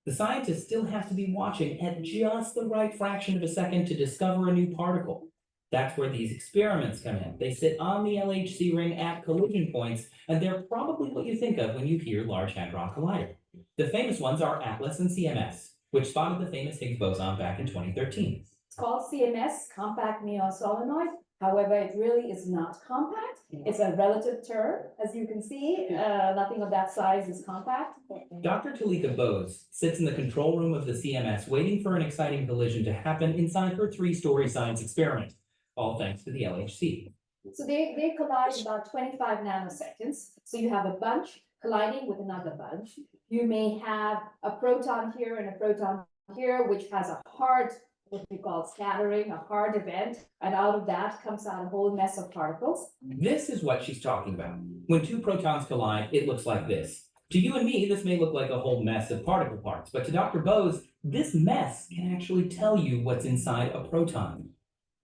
The scientists still have to be watching at just the right fraction of a second to discover a new particle. That's where these experiments come in. They sit on the LHC ring at collision points, and they're probably what you think of when you hear Large Hadron Collider. The famous ones are ATLAS and CMS, which spotted the famous Higgs boson back in 2013. It's called CMS, compact muon solenoid. However, it really is not compact. It's a relative term. As you can see, nothing of that size is compact. Dr. Talika Bose sits in the control room of the CMS waiting for an exciting collision to happen inside her 3-story science experiment, all thanks to the LHC. So they collide about 25 nanoseconds. So you have a bunch colliding with another bunch. You may have a proton here and a proton here, which has a hard, what we call scattering, a hard event, and out of that comes out a whole mess of particles. This is what she's talking about. When 2 protons collide, it looks like this. To you and me, this may look like a whole mess of particle parts, but to Dr. Bose, this mess can actually tell you what's inside a proton.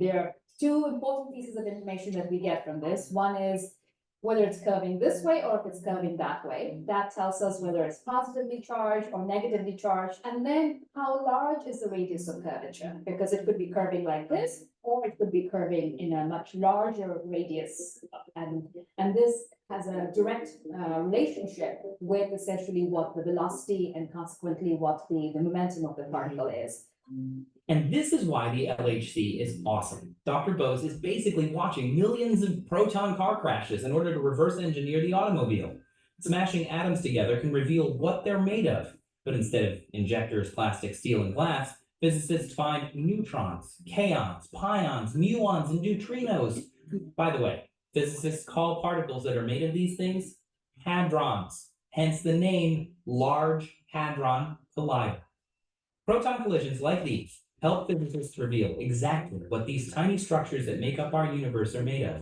There are 2 important pieces of information that we get from this. One is whether it's curving this way or if it's curving that way. That tells us whether it's positively charged or negatively charged. And then how large is the radius of curvature? Because it could be curving like this, or it could be curving in a much larger radius. And this has a direct relationship with essentially what the velocity and consequently what the momentum of the particle is. And this is why the LHC is awesome. Dr. Bose is basically watching millions of proton car crashes in order to reverse engineer the automobile. Smashing atoms together can reveal what they're made of, but instead of injectors, plastic, steel, and glass, physicists find neutrons, kaons, pions, muons, and neutrinos. By the way, physicists call particles that are made of these things hadrons, hence the name Large Hadron Collider. Proton collisions like these help physicists reveal exactly what these tiny structures that make up our universe are made of.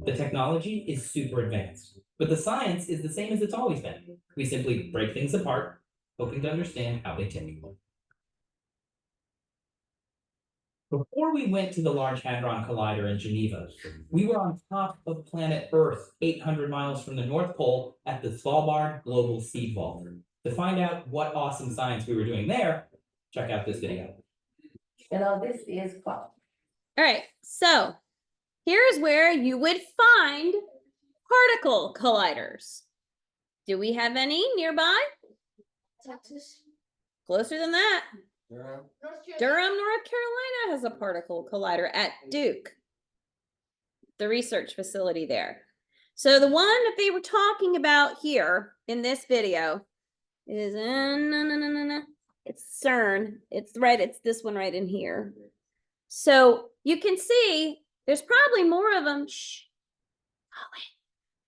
The technology is super advanced, but the science is the same as it's always been. We simply break things apart, hoping to understand how they tick. Before we went to the Large Hadron Collider in Geneva, we were on top of planet Earth, 800 miles from the North Pole at the Svalbard Global Seed Vault. To find out what awesome science we were doing there, check out this video. This is fun. All right, so here's where you would find particle colliders. Do we have any nearby? Texas. Closer than that. Durham, North Carolina has a particle collider at Duke, the research facility there. So the one that they were talking about here in this video is it's CERN. It's this one right in here. So you can see there's probably more of them.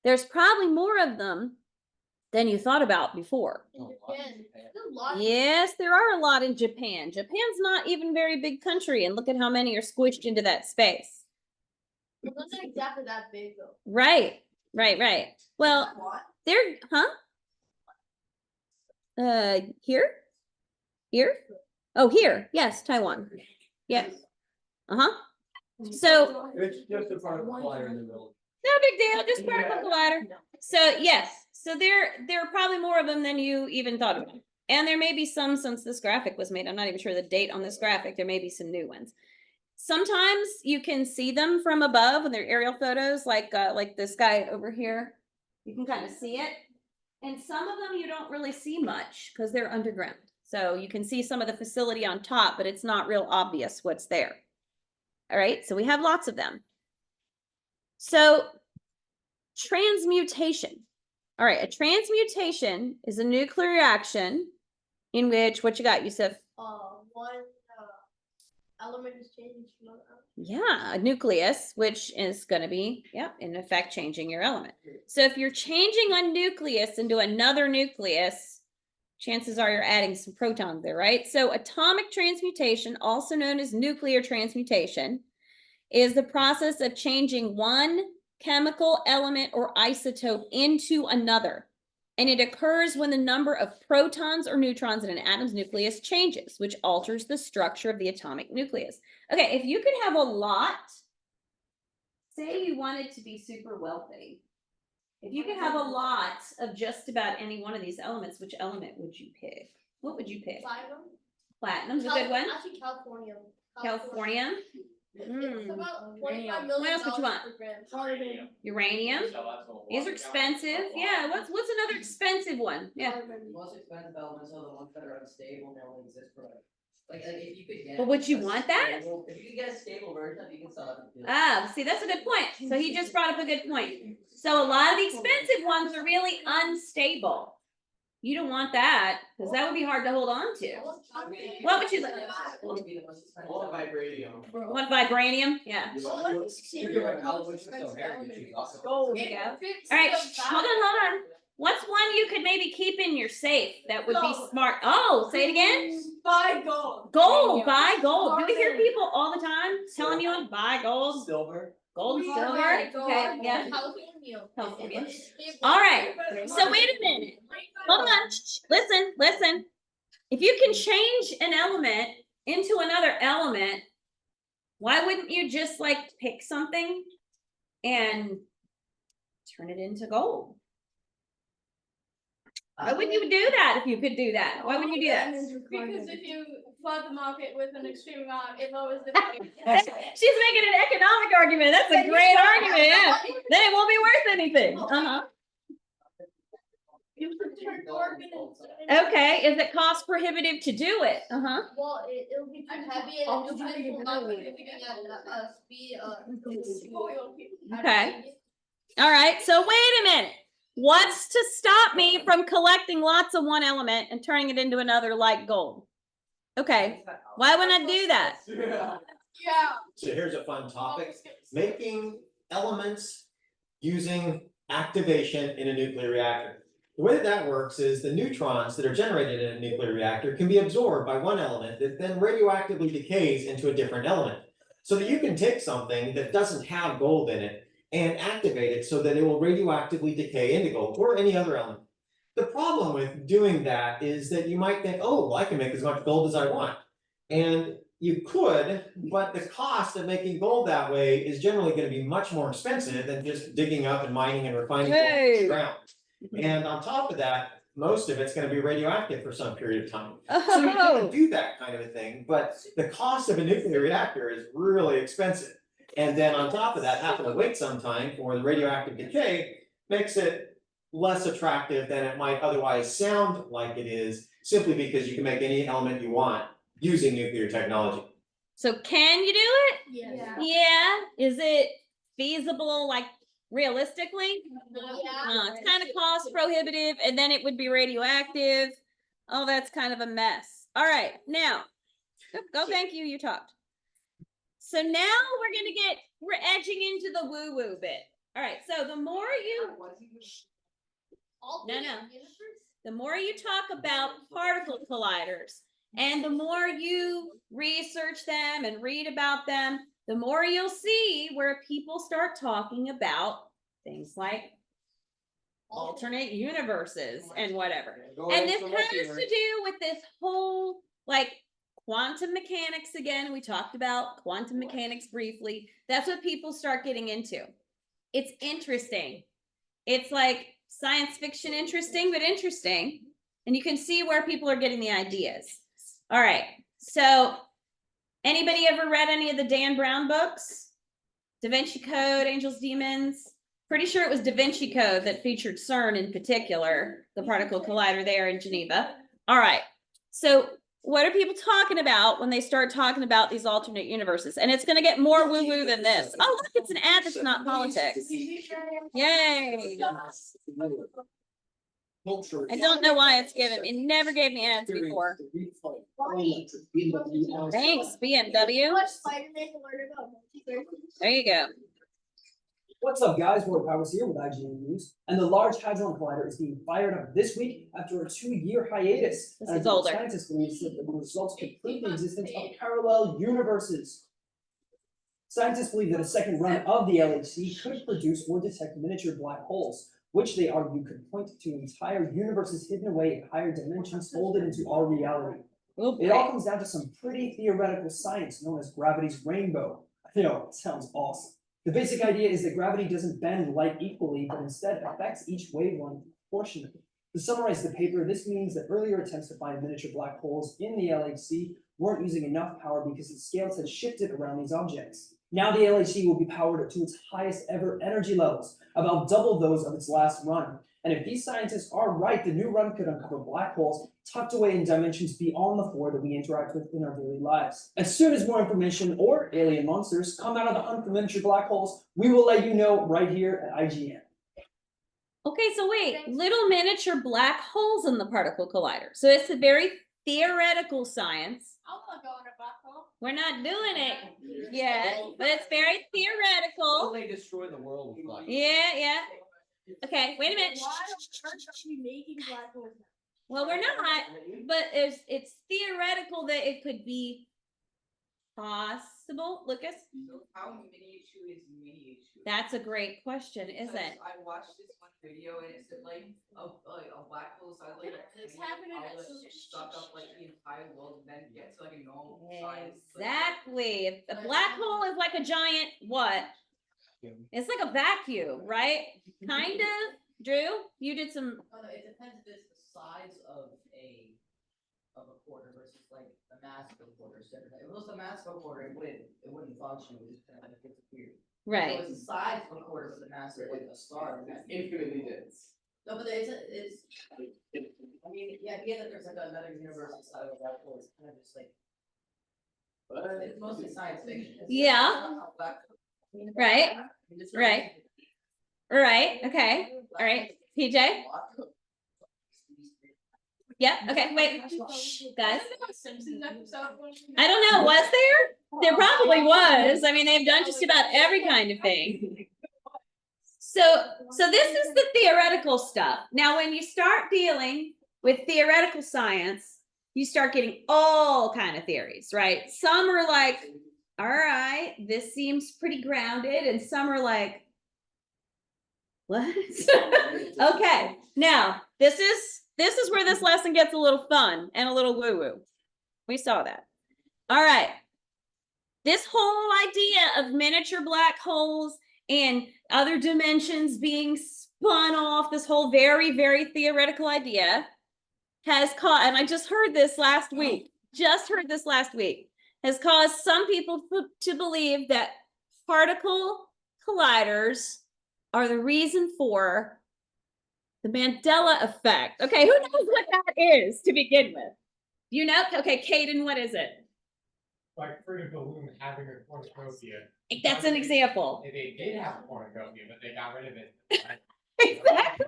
There's probably more of them than you thought about before. Yes, there are a lot in Japan. Japan's not even a very big country, and look at how many are squished into that space. It wasn't exactly that big though. Right. Well, they're, Here? Oh, here. Yes, Taiwan. Yes. So It's just a particle collider in the middle. no big deal, just particle collider. So yes, so there are probably more of them than you even thought about. And there may be some since this graphic was made. I'm not even sure the date on this graphic. There may be some new ones. Sometimes you can see them from above when they're aerial photos, like this guy over here. You can kind of see it. And some of them you don't really see much because they're underground. So you can see some of the facility on top, but it's not real obvious what's there. All right, so we have lots of them. So transmutation. All right, a transmutation is a nuclear reaction in which, what you got, Yusuf? element is changing from another element. Yeah, a nucleus, which is gonna be, yeah, in effect, changing your element. So if you're changing a nucleus into another nucleus, chances are you're adding some protons there, right? So atomic transmutation, also known as nuclear transmutation, is the process of changing one chemical element or isotope into another. And it occurs when the number of protons or neutrons in an atom's nucleus changes, which alters the structure of the atomic nucleus. Okay, if you could have a lot, say you wanted to be super wealthy. If you could have a lot of just about any one of these elements, which element would you pick? What would you pick? Platinum. Platinum's a good one. Actually, California. California. It's Mm. about 25 What million else would you dollars want? per gram. Uranium. These are expensive. Yeah. What's another expensive one? Yeah. Most expensive elements are the ones that are unstable and only exist for like if you could get. But would you a want that? stable- If you could get a stable version, you can sell it. Ah, see, that's a good point. So he just brought up a good point. So a lot of the expensive ones are really unstable. You don't want that because that would be hard to hold on to. What would you like? All vibranium. What vibranium? Yeah. Gold. Gold. Yeah. All right. Hold on. What's one you could maybe keep in your safe that would be smart? Oh, say it again. Buy gold. Gold. Buy gold. Do we hear people all the time telling you to buy gold? Silver. Gold, We silver. buy gold. Okay. Yeah. California. California. All right. So wait a minute. Hold on. Listen. If you can change an element into another element, why wouldn't you just like pick something and turn it into gold? Why wouldn't you do that if you could do that? Why wouldn't you do that? Because if you flood the market with an extreme amount, it lowers the She's making an economic argument. That's a great argument. Yeah. Then it won't be worth anything. Okay. Is it cost prohibitive to do it? Well, it'll be too heavy and it will not be moving at a speed Okay. All right. So wait a minute. What's to stop me from collecting lots of one element and turning it into another like gold? Okay. Why wouldn't I do that? Yeah. So here's a fun topic, making elements using activation in a nuclear reactor. The way that works is the neutrons that are generated in a nuclear reactor can be absorbed by one element that then radioactively decays into a different element. So that you can take something that doesn't have gold in it and activate it so that it will radioactively decay into gold or any other element. The problem with doing that is that you might think, oh, well, I can make as much gold as I want. And you could, but the cost of making gold that way is generally going to be much more expensive than just digging up and mining and refining gold from the ground. And on top of that, most of it's going to be radioactive for some period of time. So you can do that kind of a thing, but the cost of a nuclear reactor is really expensive. And then on top of that, having to wait some time for the radioactive decay makes it less attractive than it might otherwise sound like it is, simply because you can make any element you want using nuclear technology. So can you do it? Yeah. Yeah. Is it feasible, like realistically? It's kind of cost prohibitive and then it would be radioactive. Oh, that's kind of a mess. All right, now, go, thank you, you talked. So now we're edging into the woo-woo bit. All right, so the more you, the more you talk about particle colliders and the more you research them and read about them, the more you'll see where people start talking about things like alternate universes and whatever. And this has to do with this whole, like, quantum mechanics again. We talked about quantum mechanics briefly. That's what people start getting into. It's interesting. It's like science fiction interesting, but interesting. And you can see where people are getting the ideas. All right. So anybody ever read any of the Dan Brown books? Da Vinci Code, Angels, Demons? Pretty sure it was Da Vinci Code that featured CERN in particular, the particle collider there in Geneva. All right. So what are people talking about when they start talking about these alternate universes? And it's going to get more woo-woo than this. Oh, look, it's an ad that's not politics. Yay. I don't know why it's given, it never gave me ads before. Thanks, BMW. What Spider-Man to learn about multiverse? There you go. What's up, guys? Roy Powers here with IGN News, and the Large Hadron Collider is being fired up this week after a 2-year hiatus. This As is older. Scientists believe that the results could prove the existence of parallel universes. Scientists believe that a second run of the LHC could produce or detect miniature black holes, which they argue could point to entire universes hidden away in higher dimensions folded into our reality. Oh, It all boy. comes down to some pretty theoretical science known as gravity's rainbow. You know, it sounds awesome. The basic idea is that gravity doesn't bend light equally, but instead affects each wavelength proportionately. To summarize the paper, this means that earlier attempts to find miniature black holes in the LHC weren't using enough power because the scales had shifted around these objects. Now the LHC will be powered to its highest ever energy levels, about double those of its last run. And if these scientists are right, the new run could uncover black holes tucked away in dimensions beyond the 4 that we interact with in our daily lives. As soon as more information or alien monsters come out of the hunt for miniature black holes, we will let you know right here at IGN. Okay, so wait, little miniature black holes in the particle collider. So it's a very theoretical science. I wanna go in a black hole. We're not doing it yet, but it's very theoretical. They destroy the world with like. Yeah, yeah. Okay, wait a minute. Why on earth are we making black holes now? Well, we're not, but it's theoretical that it could be possible. Lucas, So how miniature is miniature? that's a great question, isn't it? I watched this one video and it said like a black hole size like It's happening at some- suck up like the entire world and then get to like a normal size. Exactly. If a black hole is like a giant what? It's like a vacuum, right? Kind of. Drew, you did some. Oh, no, it depends if it's the size of a quarter versus like the mass of a quarter. So if it was the mass of a quarter, it wouldn't function. It would just kind of disappear. Right. So it's the size of a quarter with the mass of like a star. It's infinitely dense. No, but it's I mean, yeah, that there's like another universe inside of a black hole. It's kind of just like. But it's mostly science fiction. Yeah. Right. Right. Right. Okay. All right. PJ. Yeah. Okay. Wait, guys. I don't know. Was there? There probably was. I mean, they've done just about every kind of thing. So this is the theoretical stuff. Now, when you start dealing with theoretical science, you start getting all kind of theories, right? Some are like, all right, this seems pretty grounded, and some are like, what? Okay, now this is where this lesson gets a little fun and a little woo-woo. We saw that. All right. This whole idea of miniature black holes and other dimensions being spun off, this whole very, very theoretical idea has caused, and I just heard this last week, has caused some people to believe that particle colliders are the reason for the Mandela effect. Okay, who knows what that is to begin with? You know? Okay, Caden, what is it? Like Fruit of the Loom having a cornucopia. That's an example. They did have a cornucopia, but they got rid of it. Exactly.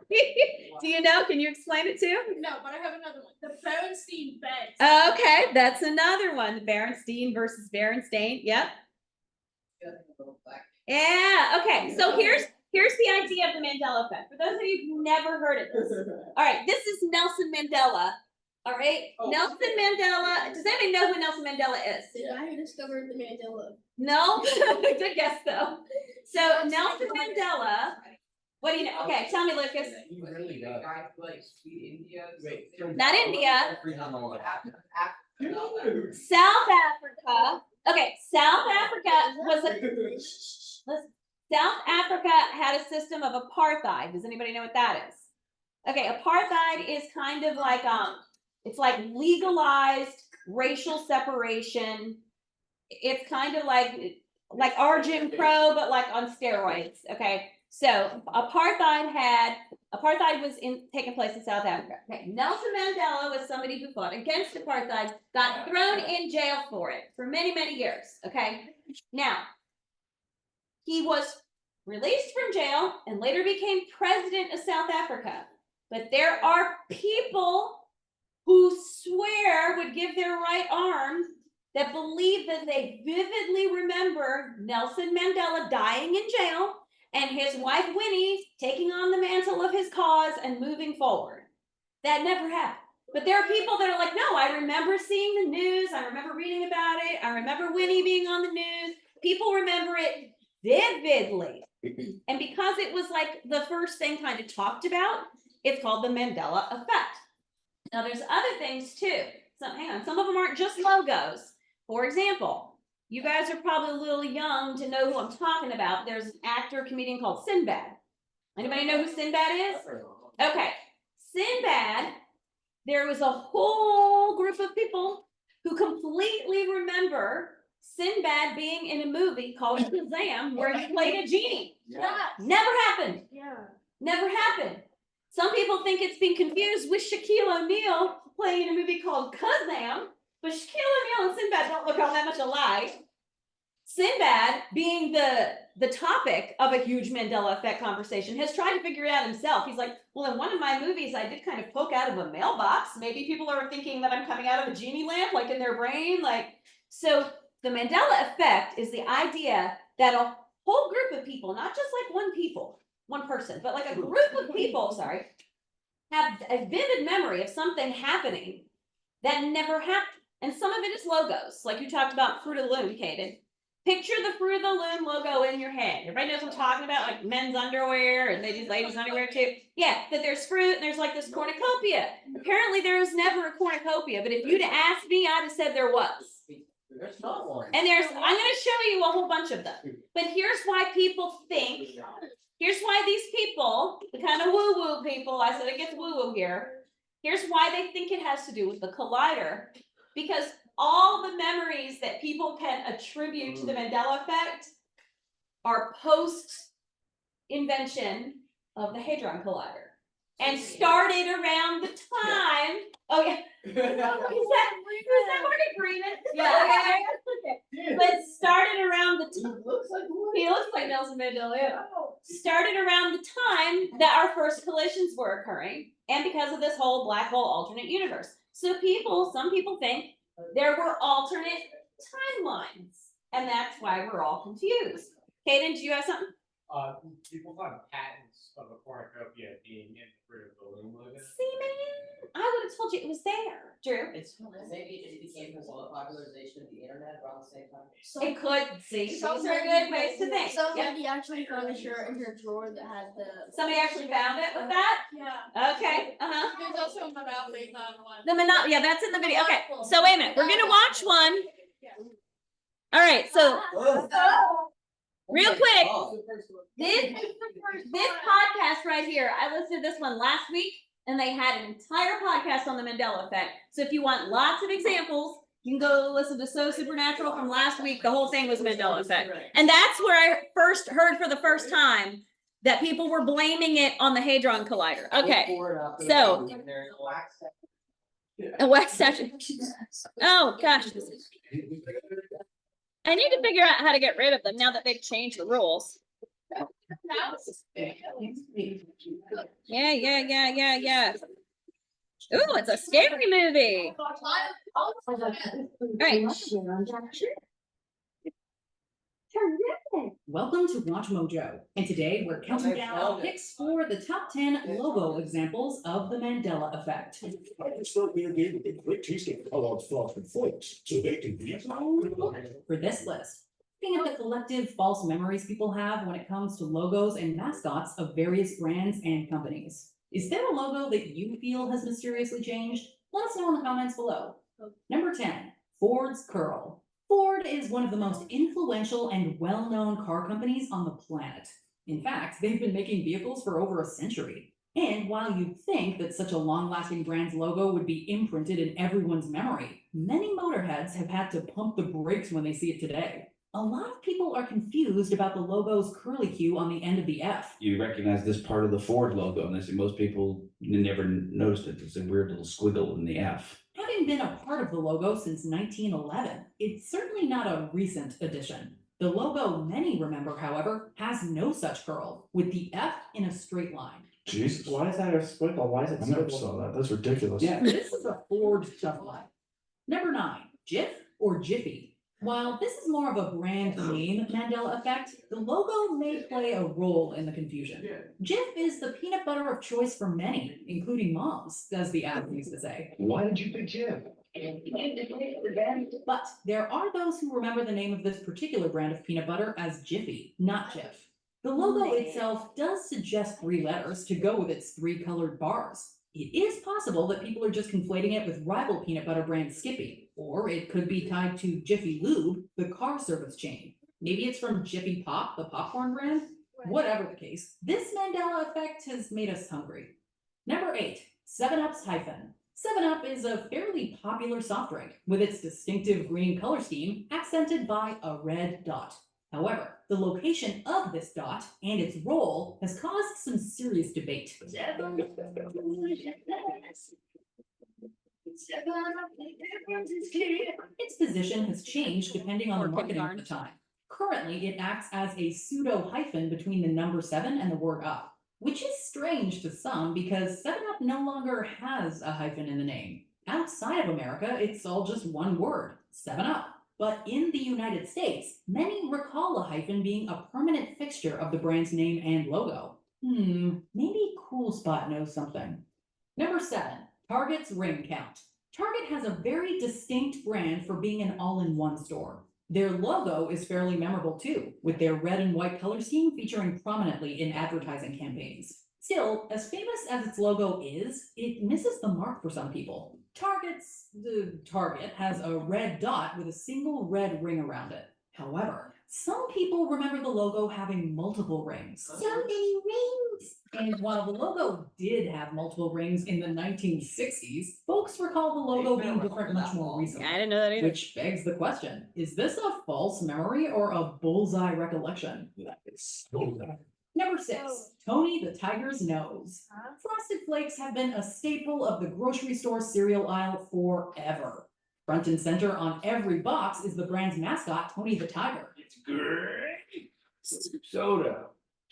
Do you know? Can you explain it too? No, but I have another one. The Berenstein beds. Okay, that's another one. The Berenstein versus Berenstain. Yep. Yeah. Okay. So here's the idea of the Mandela effect. For those of you who've never heard of this, all right, this is Nelson Mandela. All right, Nelson Mandela. Does anybody know who Nelson Mandela is? The guy who discovered the Mandela. No. Good guess though. So Nelson Mandela. What do you know? Okay, tell me, Lucas. He really does. Like sweet India. Not India. South Africa. Okay, South Africa had a system of apartheid. Does anybody know what that is? Okay, apartheid is kind of like it's like legalized racial separation. It's kind of like our Jim Crow, but like on steroids. Okay, so apartheid was taking place in South Africa. Okay, Nelson Mandela was somebody who fought against apartheid, got thrown in jail for it for many, many years. Okay, now he was released from jail and later became president of South Africa. But there are people who swear would give their right arm that believe that they vividly remember Nelson Mandela dying in jail and his wife Winnie taking on the mantle of his cause and moving forward. That never happened. But there are people that are like, no, I remember seeing the news. I remember reading about it. I remember Winnie being on the news. People remember it vividly. And because it was like the first thing kind of talked about, it's called the Mandela effect. Now there's other things too. Hang on, some of them aren't just logos. For example, you guys are probably a little young to know who I'm talking about. There's an actor, comedian called Sinbad. Anybody know who Sinbad is? Okay, Sinbad, there was a whole group of people who completely remember Sinbad being in a movie called Shazam where he played a genie. Yeah. Never happened. Yeah. Never happened. Some people think it's been confused with Shaquille O'Neal playing in a movie called Kazam, but Shaquille O'Neal and Sinbad don't look all that much alike. Sinbad, being the topic of a huge Mandela effect conversation, has tried to figure it out himself. He's like, well, in one of my movies, I did kind of poke out of a mailbox. Maybe people are thinking that I'm coming out of a genie lamp, like in their brain. So the Mandela effect is the idea that a whole group of people, not just like one person, but like a group of people, have a vivid memory of something happening that never happened. And some of it is logos, like you talked about Fruit of the Loom, Kaden. Picture the Fruit of the Loom logo in your head. Everybody knows what I'm talking about, like men's underwear and ladies' underwear too. Yeah, that there's fruit and there's like this cornucopia. Apparently there was never a cornucopia, but if you'd asked me, I'd have said there was. There's not one. And I'm gonna show you a whole bunch of them. But here's why people think, here's why these people, the kind of woo-woo people, I said it gets woo-woo here. Here's why they think it has to do with the collider. Because all the memories that people can attribute to the Mandela effect are post-invention of the Hadron Collider. And started around the time, oh yeah. Is that what agreement? Yeah, okay. But started around the time. He looks like Nelson Mandela. Yeah. Started around the time that our first collisions were occurring, and because of this whole black hole alternate universe. So some people think there were alternate timelines, and that's why we're all confused. Kaden, do you have something? People find patents of a cornucopia being in the Fruit of the Loom logo. See, man, I would have told you it was there, Drew. Maybe it became because of the popularization of the internet around the same time. It could, see, these are good ways to think. Yep. Somebody actually found a shirt in her drawer that had the. Somebody actually found it with that? Yeah. Okay, There's also a Monopoly one. The Monopoly, yeah, that's in the video. Okay, so wait a minute, we're gonna watch one. All right, so real quick, this podcast right here, I listened to this one last week, and they had an entire podcast on the Mandela effect. So if you want lots of examples, you can go listen to So Supernatural from last week. The whole thing was Mandela effect. And that's where I first heard for the first time that people were blaming it on the Hadron Collider. Okay, so a wax session. Oh gosh. I need to figure out how to get rid of them now that they've changed the rules. Yeah. Ooh, it's a scary movie. All right. Welcome to Watch Mojo, and today we're counting down picks for the top 10 logo examples of the Mandela effect. For this list, looking at the collective false memories people have when it comes to logos and mascots of various brands and companies. Is there a logo that you feel has mysteriously changed? Let us know in the comments below. Number 10, Ford's Curl. Ford is one of the most influential and well-known car companies on the planet. In fact, they've been making vehicles for over a century. And while you'd think that such a long-lasting brand's logo would be imprinted in everyone's memory, many motorheads have had to pump the brakes when they see it today. A lot of people are confused about the logo's curlicue on the end of the F. You recognize this part of the Ford logo, and I say most people never noticed it. It's a weird little squiggle in the F. Having been a part of the logo since 1911, it's certainly not a recent addition. The logo many remember, however, has no such curl, with the F in a straight line. Jesus. Why is that a squiggle? Why is it? I never squiggle? saw that. That's ridiculous. Yeah, this is a Ford Shuffle. Number 9, Jif or Jiffy. While this is more of a brand name Mandela effect, the logo may play a role in the confusion. Jif is the peanut butter of choice for many, including moms, as the ad used to say. Why did you pick Jif? But there are those who remember the name of this particular brand of peanut butter as Jiffy, not Jif. The logo itself does suggest 3 letters to go with its 3 colored bars. It is possible that people are just conflating it with rival peanut butter brand Skippy, or it could be tied to Jiffy Lube, the car service chain. Maybe it's from Jiffy Pop, the popcorn brand. Whatever the case, this Mandela effect has made us hungry. Number 8, 7-Up's hyphen. 7-Up is a fairly popular soft drink with its distinctive green color scheme accented by a red dot. However, the location of this dot and its role has caused some serious debate. Its position has changed depending on the marketing at the time. Currently, it acts as a pseudo hyphen between the number 7 and the word up, which is strange to some because 7-Up no longer has a hyphen in the name. Outside of America, it's all just one word, 7-Up. But in the United States, many recall a hyphen being a permanent fixture of the brand's name and logo. Maybe Cool Spot knows something. Number 7, Target's ring count. Target has a very distinct brand for being an all-in-one store. Their logo is fairly memorable too, with their red and white color scheme featuring prominently in advertising campaigns. Still, as famous as its logo is, it misses the mark for some people. The Target has a red dot with a single red ring around it. However, some people remember the logo having multiple rings. So many rings! And while the logo did have multiple rings in the 1960s, folks recall the logo being different much more recently. I didn't know that either. Which begs the question, is this a false memory or a bullseye recollection? Number 6, Tony the Tiger's Nose. Frosted Flakes have been a staple of the grocery store cereal aisle forever. Front and center on every box is the brand's mascot, Tony the Tiger. It's great. Soda.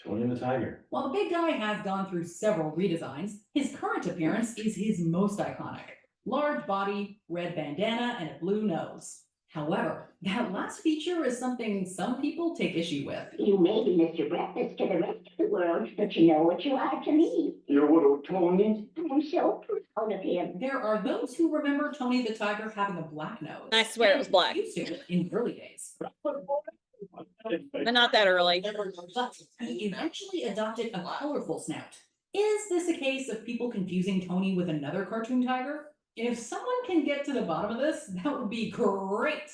Tony the Tiger. While the big guy has gone through several redesigns, his current appearance is his most iconic. Large body, red bandana, and a blue nose. However, that last feature is something some people take issue with. You may be Mr. Breakfast to the rest of the world, but you know what you are to me. You're what, Tony? I'm so proud of him. There are those who remember Tony the Tiger having a black nose. I swear it was black. Used to in the early days. But not that early. But he eventually adopted a colorful snout. Is this a case of people confusing Tony with another cartoon tiger? If someone can get to the bottom of this, that would be great.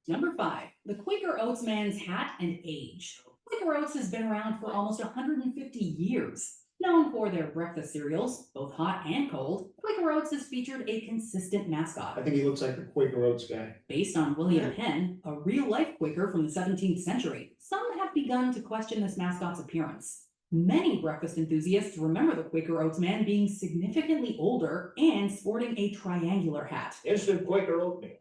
Number 5, the Quaker Oats man's hat and age. Quaker Oats has been around for almost 150 years. Known for their breakfast cereals, both hot and cold, Quaker Oats has featured a consistent mascot. I think he looks like the Quaker Oats guy. Based on William Penn, a real-life Quaker from the 17th century, some have begun to question this mascot's appearance. Many breakfast enthusiasts remember the Quaker Oats man being significantly older and sporting a triangular hat. Instant Quaker oatmeal.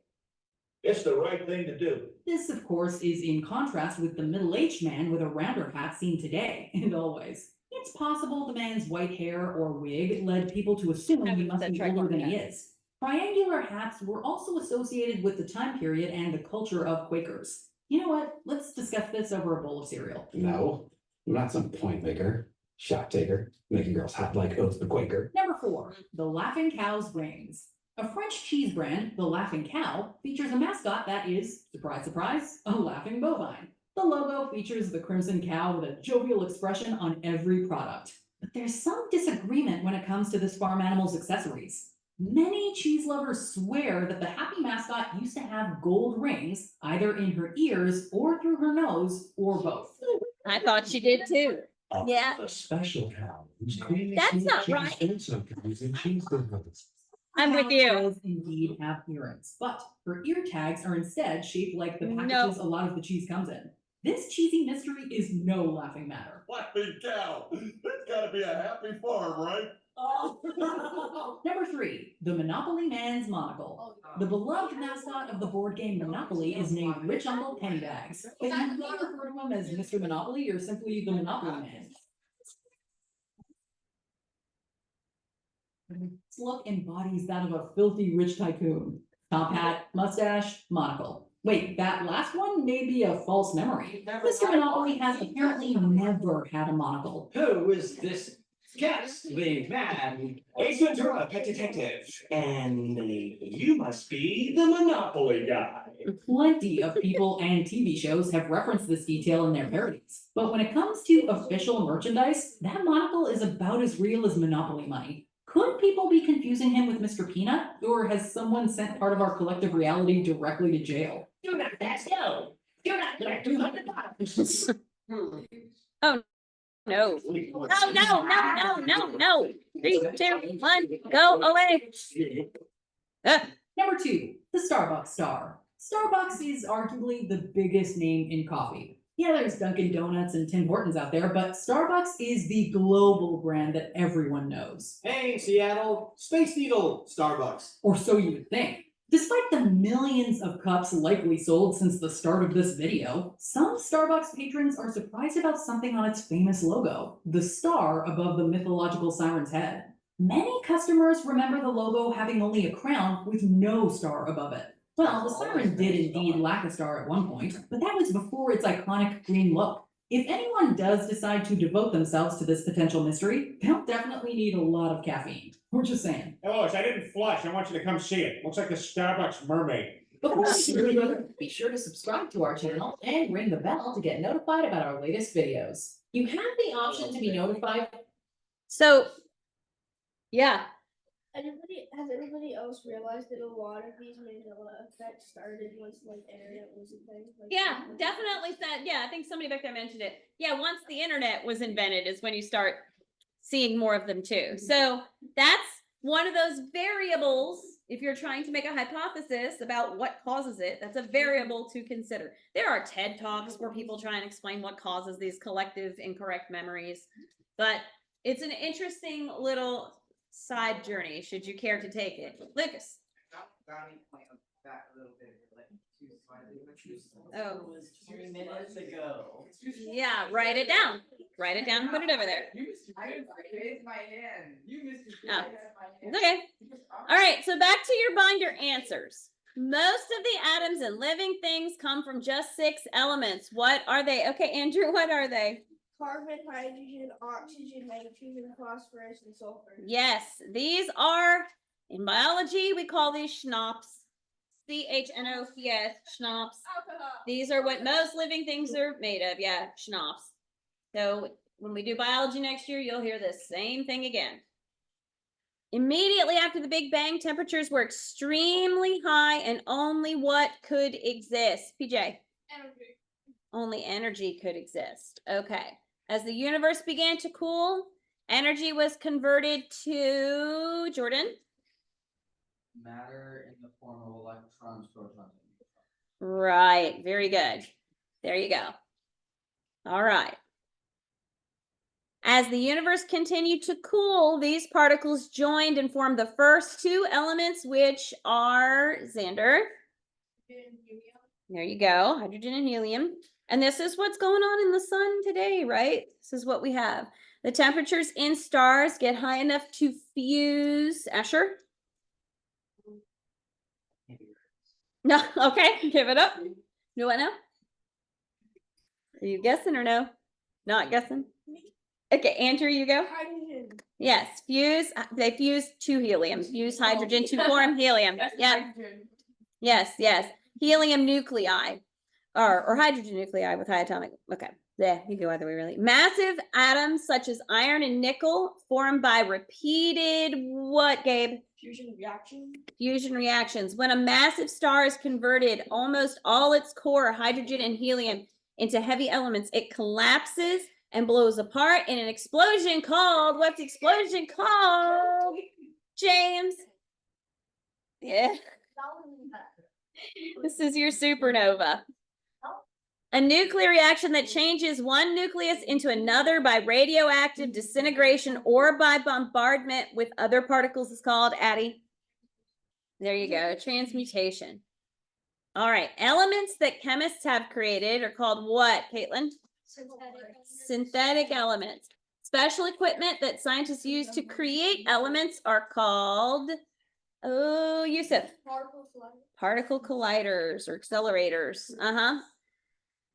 It's the right thing to do. This, of course, is in contrast with the middle-aged man with a rounder hat seen today and always. It's possible the man's white hair or wig led people to assume he must be older than he is. Triangular hats were also associated with the time period and the culture of Quakers. You know what? Let's discuss this over a bowl of cereal. No, I'm not some point maker, shot taker, making girls hot like Oats the Quaker. Number 4, the Laughing Cow's rings. A French cheese brand, the Laughing Cow, features a mascot that is, surprise, surprise, a laughing bovine. The logo features the crimson cow with a jovial expression on every product. But there's some disagreement when it comes to this farm animal's accessories. Many cheese lovers swear that the happy mascot used to have gold rings, either in her ears or through her nose, or both. I thought she did too. Yeah. A special cow. That's not right. I'm with Cow you. does indeed have earrings, but her ear tags are instead shaped like the packages a lot of the cheese comes in. This cheesy mystery is no laughing matter. Laughing cow. It's gotta be a happy farm, right? Number 3, the Monopoly Man's Monocle. The beloved mascot of the board game Monopoly is named Rich Uncle Pennybags, but you may refer to him as Mr. Monopoly or simply the Monopoly Man. This look embodies that of a filthy rich tycoon. Top hat, mustache, monocle. Wait, that last one may be a false memory. Mr. Monopoly has apparently never had a monocle. Who is this ghastly man? Ace Ventura, pet detective, and you must be the Monopoly guy. Plenty of people and TV shows have referenced this detail in their parodies. But when it comes to official merchandise, that monocle is about as real as Monopoly money. Could people be confusing him with Mr. Peanut? Or has someone sent part of our collective reality directly to jail? Do not pass go. Do not collect $200. Oh, no. No. 3, 2, 1, go away. Number 2, the Starbucks star. Starbucks is arguably the biggest name in coffee. Yeah, there's Dunkin' Donuts and Tim Hortons out there, but Starbucks is the global brand that everyone knows. Hey, Seattle, Space Needle, Starbucks. Or so you would think. Despite the millions of cups likely sold since the start of this video, some Starbucks patrons are surprised about something on its famous logo, the star above the mythological siren's head. Many customers remember the logo having only a crown with no star above it. Well, the siren did indeed lack a star at one point, but that was before its iconic green look. If anyone does decide to devote themselves to this potential mystery, they'll definitely need a lot of caffeine. We're just saying. Oh, I didn't flush. I want you to come see it. Looks like the Starbucks mermaid. Before we get further, be sure to subscribe to our channel and ring the bell to get notified about our latest videos. You have the option to be notified. So, yeah. Has anybody else realized that a lot of these Mandela effects started once like internet was a thing? Yeah, definitely said, yeah, I think somebody back there mentioned it. Yeah, once the internet was invented is when you start seeing more of them too. So that's one of those variables. If you're trying to make a hypothesis about what causes it, that's a variable to consider. There are TED Talks where people try and explain what causes these collective incorrect memories, but it's an interesting little side journey, should you care to take it. Lucas. Oh. It was 2 minutes ago. Yeah, write it down. Write it down and put it over there. I raised my hand. You missed your Oh. It's okay. All right, so back to your binder answers. Most of the atoms in living things come from just 6 elements. What are they? Okay, Andrew, what are they? Carbon, hydrogen, oxygen, nitrogen, phosphorus, and sulfur. Yes, these are, in biology, we call these schnapps. CHNOPS, schnapps. These are what most living things are made of. Yeah, schnapps. So when we do biology next year, you'll hear the same thing again. Immediately after the Big Bang, temperatures were extremely high and only what could exist? PJ? Energy. Only energy could exist. Okay. As the universe began to cool, energy was converted to, Jordan? Matter in the form of electrons, protons. Right. Very good. There you go. All right. As the universe continued to cool, these particles joined and formed the first 2 elements, which are, Xander. There you go. Hydrogen and helium. And this is what's going on in the sun today, right? This is what we have. The temperatures in stars get high enough to fuse. Asher? No, okay, give it up. You what now? Are you guessing or no? Not guessing? Okay, Andrew, you go. Hydrogen. Yes, fuse. They fuse 2 helium. Fuse hydrogen to form helium. Yeah. Yes. Helium nuclei. Or hydrogen nuclei with high atomic. Okay. Yeah, you go either way, really. Massive atoms such as iron and nickel formed by repeated what, Gabe? Fusion reaction. Fusion reactions. When a massive star is converted, almost all its core, hydrogen and helium, into heavy elements, it collapses and blows apart in an explosion called, what's the explosion called? James? Yeah. This is your supernova. A nuclear reaction that changes one nucleus into another by radioactive disintegration or by bombardment with other particles is called, Addie. There you go, transmutation. All right, elements that chemists have created are called what, Caitlin? Synthetic elements. special equipment that scientists use to create elements are called, oh, Yusuf, particle colliders or accelerators. Uh-huh.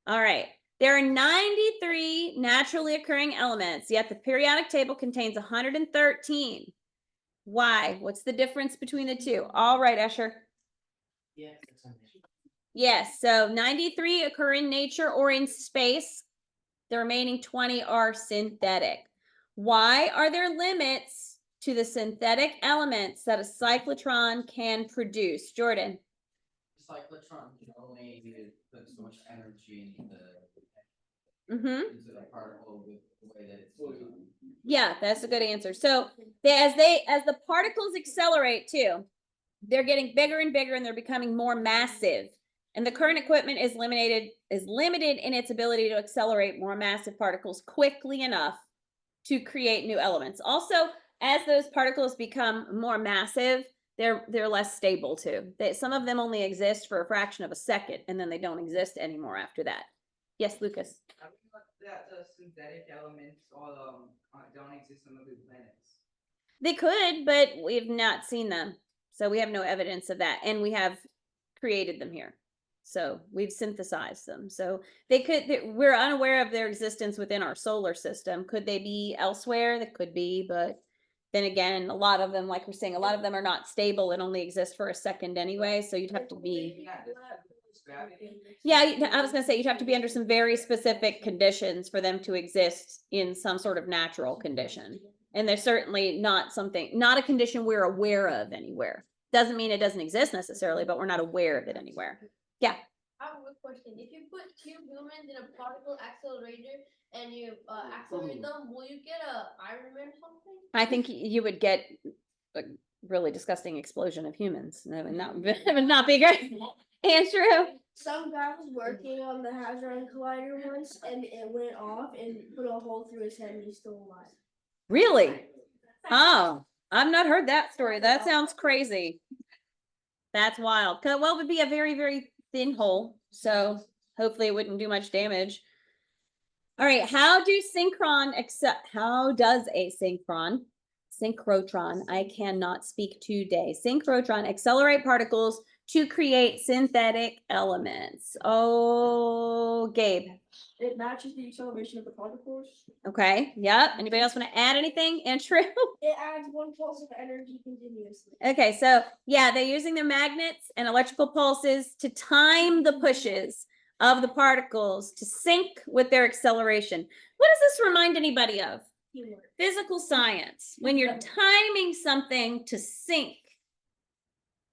All right. There are 93 naturally occurring elements, yet the periodic table contains 113. Why? What's the difference between the two? All right, Escher. Yes, so 93 occur in nature or in space. The remaining 20 are synthetic. Why are there limits to the synthetic elements that a cyclotron can produce? Jordan. Cyclotron can only put so much energy into the particle with the way that it's designed. Yeah, that's a good answer. So as the particles accelerate too, they're getting bigger and bigger and they're becoming more massive. And the current equipment is limited in its ability to accelerate more massive particles quickly enough to create new elements. Also, as those particles become more massive, they're less stable too. Some of them only exist for a fraction of a second and then they don't exist anymore after that. Yes, Lucas. That the synthetic elements all don't exist on other planets. They could, but we've not seen them. So we have no evidence of that. And we have created them here. So we've synthesized them. So we're unaware of their existence within our solar system. Could they be elsewhere? That could be, but then again, a lot of them, like we're saying, a lot of them are not stable and only exist for a second anyway. So you'd have to be, yeah, I was gonna say you'd have to be under some very specific conditions for them to exist in some sort of natural condition. And they're certainly not a condition we're aware of anywhere. Doesn't mean it doesn't exist necessarily, but we're not aware of it anywhere. Yeah. I have a good question. If you put two humans in a particle accelerator and you accelerate them, will you get a Iron Man or something? I think you would get a really disgusting explosion of humans. That would not be great. Andrew. Some guy was working on the Hadron Collider once and it went off and put a hole through his head and he's still alive. Really? Oh, I've not heard that story. That sounds crazy. That's wild. Well, it would be a very, very thin hole. So hopefully it wouldn't do much damage. All right. How does a synchrotron, I cannot speak today, synchrotron accelerate particles to create synthetic elements? Oh, Gabe. It matches the acceleration of the particles. Okay. Yep. Anybody else want to add anything? Andrew? It adds 1 pulse of energy continuously. Okay. So yeah, they're using their magnets and electrical pulses to time the pushes of the particles to sync with their acceleration. What does this remind anybody of? Physical science. When you're timing something to sync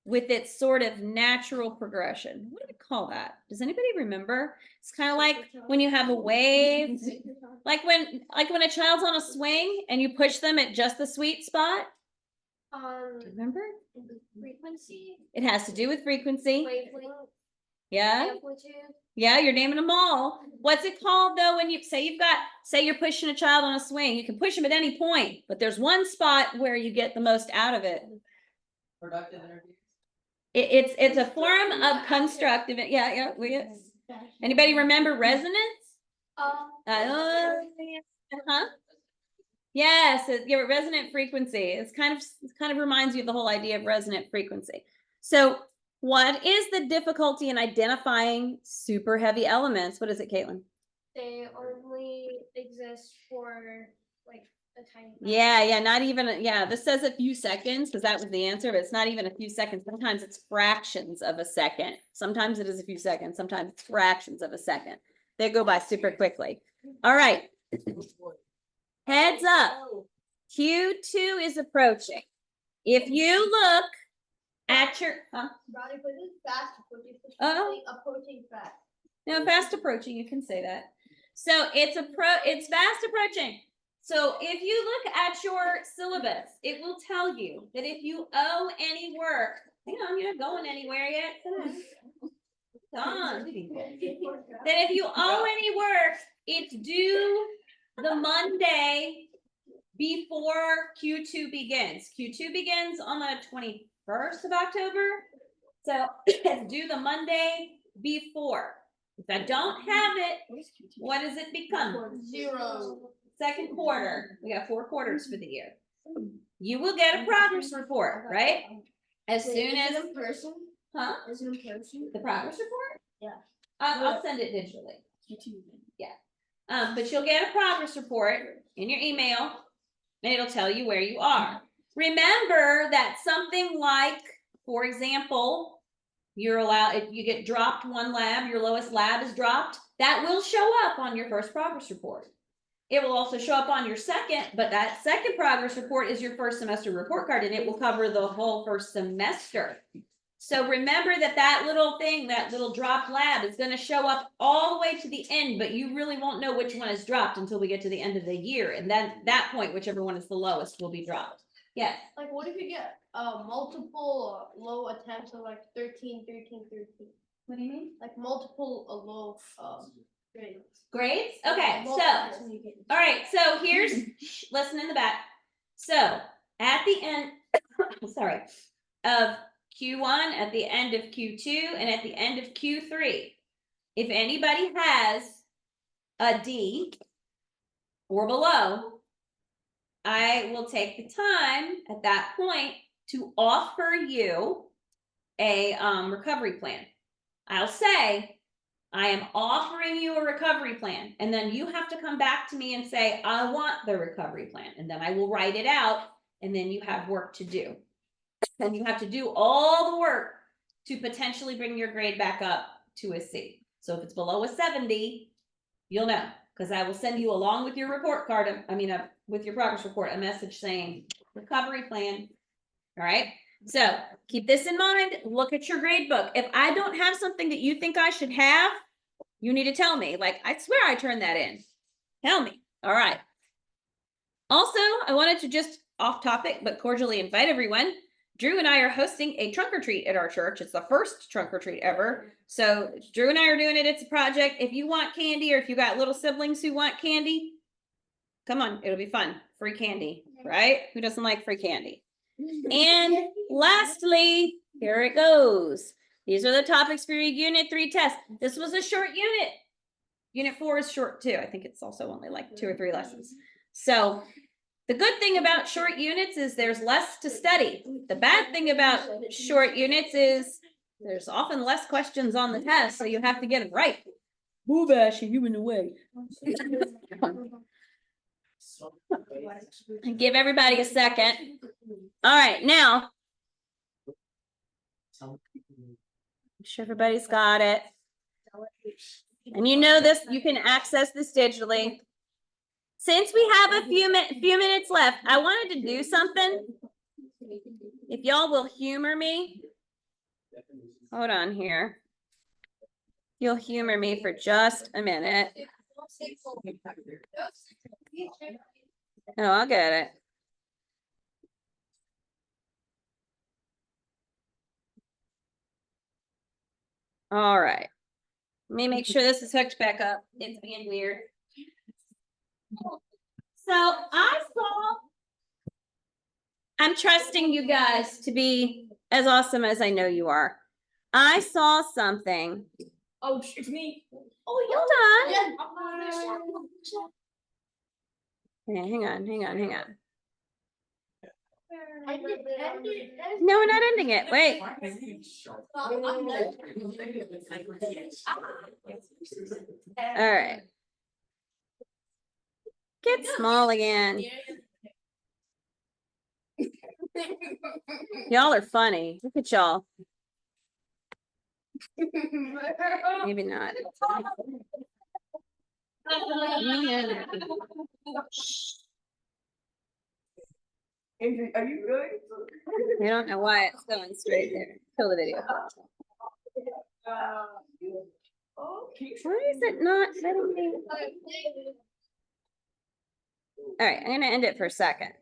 with its sort of natural progression. What do we call that? Does anybody remember? It's kind of like when you have a wave, like when a child's on a swing and you push them at just the sweet spot. Do you remember? Frequency. It has to do with frequency. Wavelength. Yeah. Amplitude. Yeah, you're naming them all. What's it called though when you say you're pushing a child on a swing? You can push them at any point, but there's one spot where you get the most out of it. Productive energy. It's a form of constructive. Yeah. Anybody remember resonance? Yes, resonant frequency. It kind of reminds you of the whole idea of resonant frequency. So what is the difficulty in identifying super heavy elements? What is it, Caitlin? They only exist for like a tiny. Yeah, not even, this says a few seconds because that was the answer, but it's not even a few seconds. Sometimes it's fractions of a second. Sometimes it is a few seconds. Sometimes it's fractions of a second. They go by super quickly. All right. Heads up. Q2 is approaching. If you look at your, approaching fast. No, fast approaching, you can say that. So it's fast approaching. So if you look at your syllabus, it will tell you that if you owe any work, you're not going anywhere yet. Come on. That if you owe any work, it's due the Monday before Q2 begins. Q2 begins on the 21st of October. So it's due the Monday before. If I don't have it, what does it become? 0. second quarter, we got 4 quarters for the year. You will get a progress report, right? As soon as, in person? huh? Is it in person? The progress report? Yeah. I'll send it digitally. Yeah. But you'll get a progress report in your email and it'll tell you where you are. Remember that something like, for example, you're allowed, if you get dropped one lab, your lowest lab is dropped, that will show up on your first progress report. It will also show up on your second, but that second progress report is your first semester report card and it will cover the whole first semester. So remember that little thing, that little dropped lab is going to show up all the way to the end, but you really won't know which one is dropped until we get to the end of the year. And then that point, whichever one is the lowest will be dropped. Yes. Like, what if you get multiple low attempts of like 13, 13, 13? What do you mean? Like multiple low grades. Grades? Okay, so, Multiple attempts. all right, so here's, listen in the back. So at the end, sorry, of Q1, at the end of Q2, and at the end of Q3, if anybody has a D or below, I will take the time at that point to offer you a recovery plan. I'll say, I am offering you a recovery plan, and then you have to come back to me and say, I want the recovery plan, and then I will write it out, and then you have work to do. And you have to do all the work to potentially bring your grade back up to a C. So if it's below a 70, you'll know, because I will send you along with your report card, with your progress report, a message saying recovery plan. All right. So keep this in mind. Look at your grade book. If I don't have something that you think I should have, you need to tell me. Like, I swear I turned that in. Tell me. All right. Also, I wanted to just off topic, but cordially invite everyone. Drew and I are hosting a trunk or treat at our church. It's the first trunk or treat ever. So Drew and I are doing it. It's a project. If you want candy or if you got little siblings who want candy, come on. It'll be fun. Free candy, right? Who doesn't like free candy? And lastly, here it goes. These are the topics for your Unit 3 test. This was a short unit. Unit 4 is short too. I think it's also only like 2 or 3 lessons. So the good thing about short units is there's less to study. The bad thing about short units is there's often less questions on the test, so you have to get it right. Move, Ashley, you in the way. Give everybody a second. All right, now. Make sure everybody's got it. And you know this, you can access this digitally. Since we have a few minutes left, I wanted to do something. If y'all will humor me. Hold on here. You'll humor me for just a minute. Oh, I'll get it. All right. Let me make sure this is hooked back up. It's being weird. So I'm trusting you guys to be as awesome as I know you are. I saw something. Oh, it's me. Oh, hold on. Yeah. Hang on. No, we're not ending it. Wait. All right. Get small again. Y'all are funny. Look at y'all. Maybe not. Andrew, are you really? I don't know why it's going straight there. Kill the video. Why is it not letting me? All right, I'm gonna end it for a second.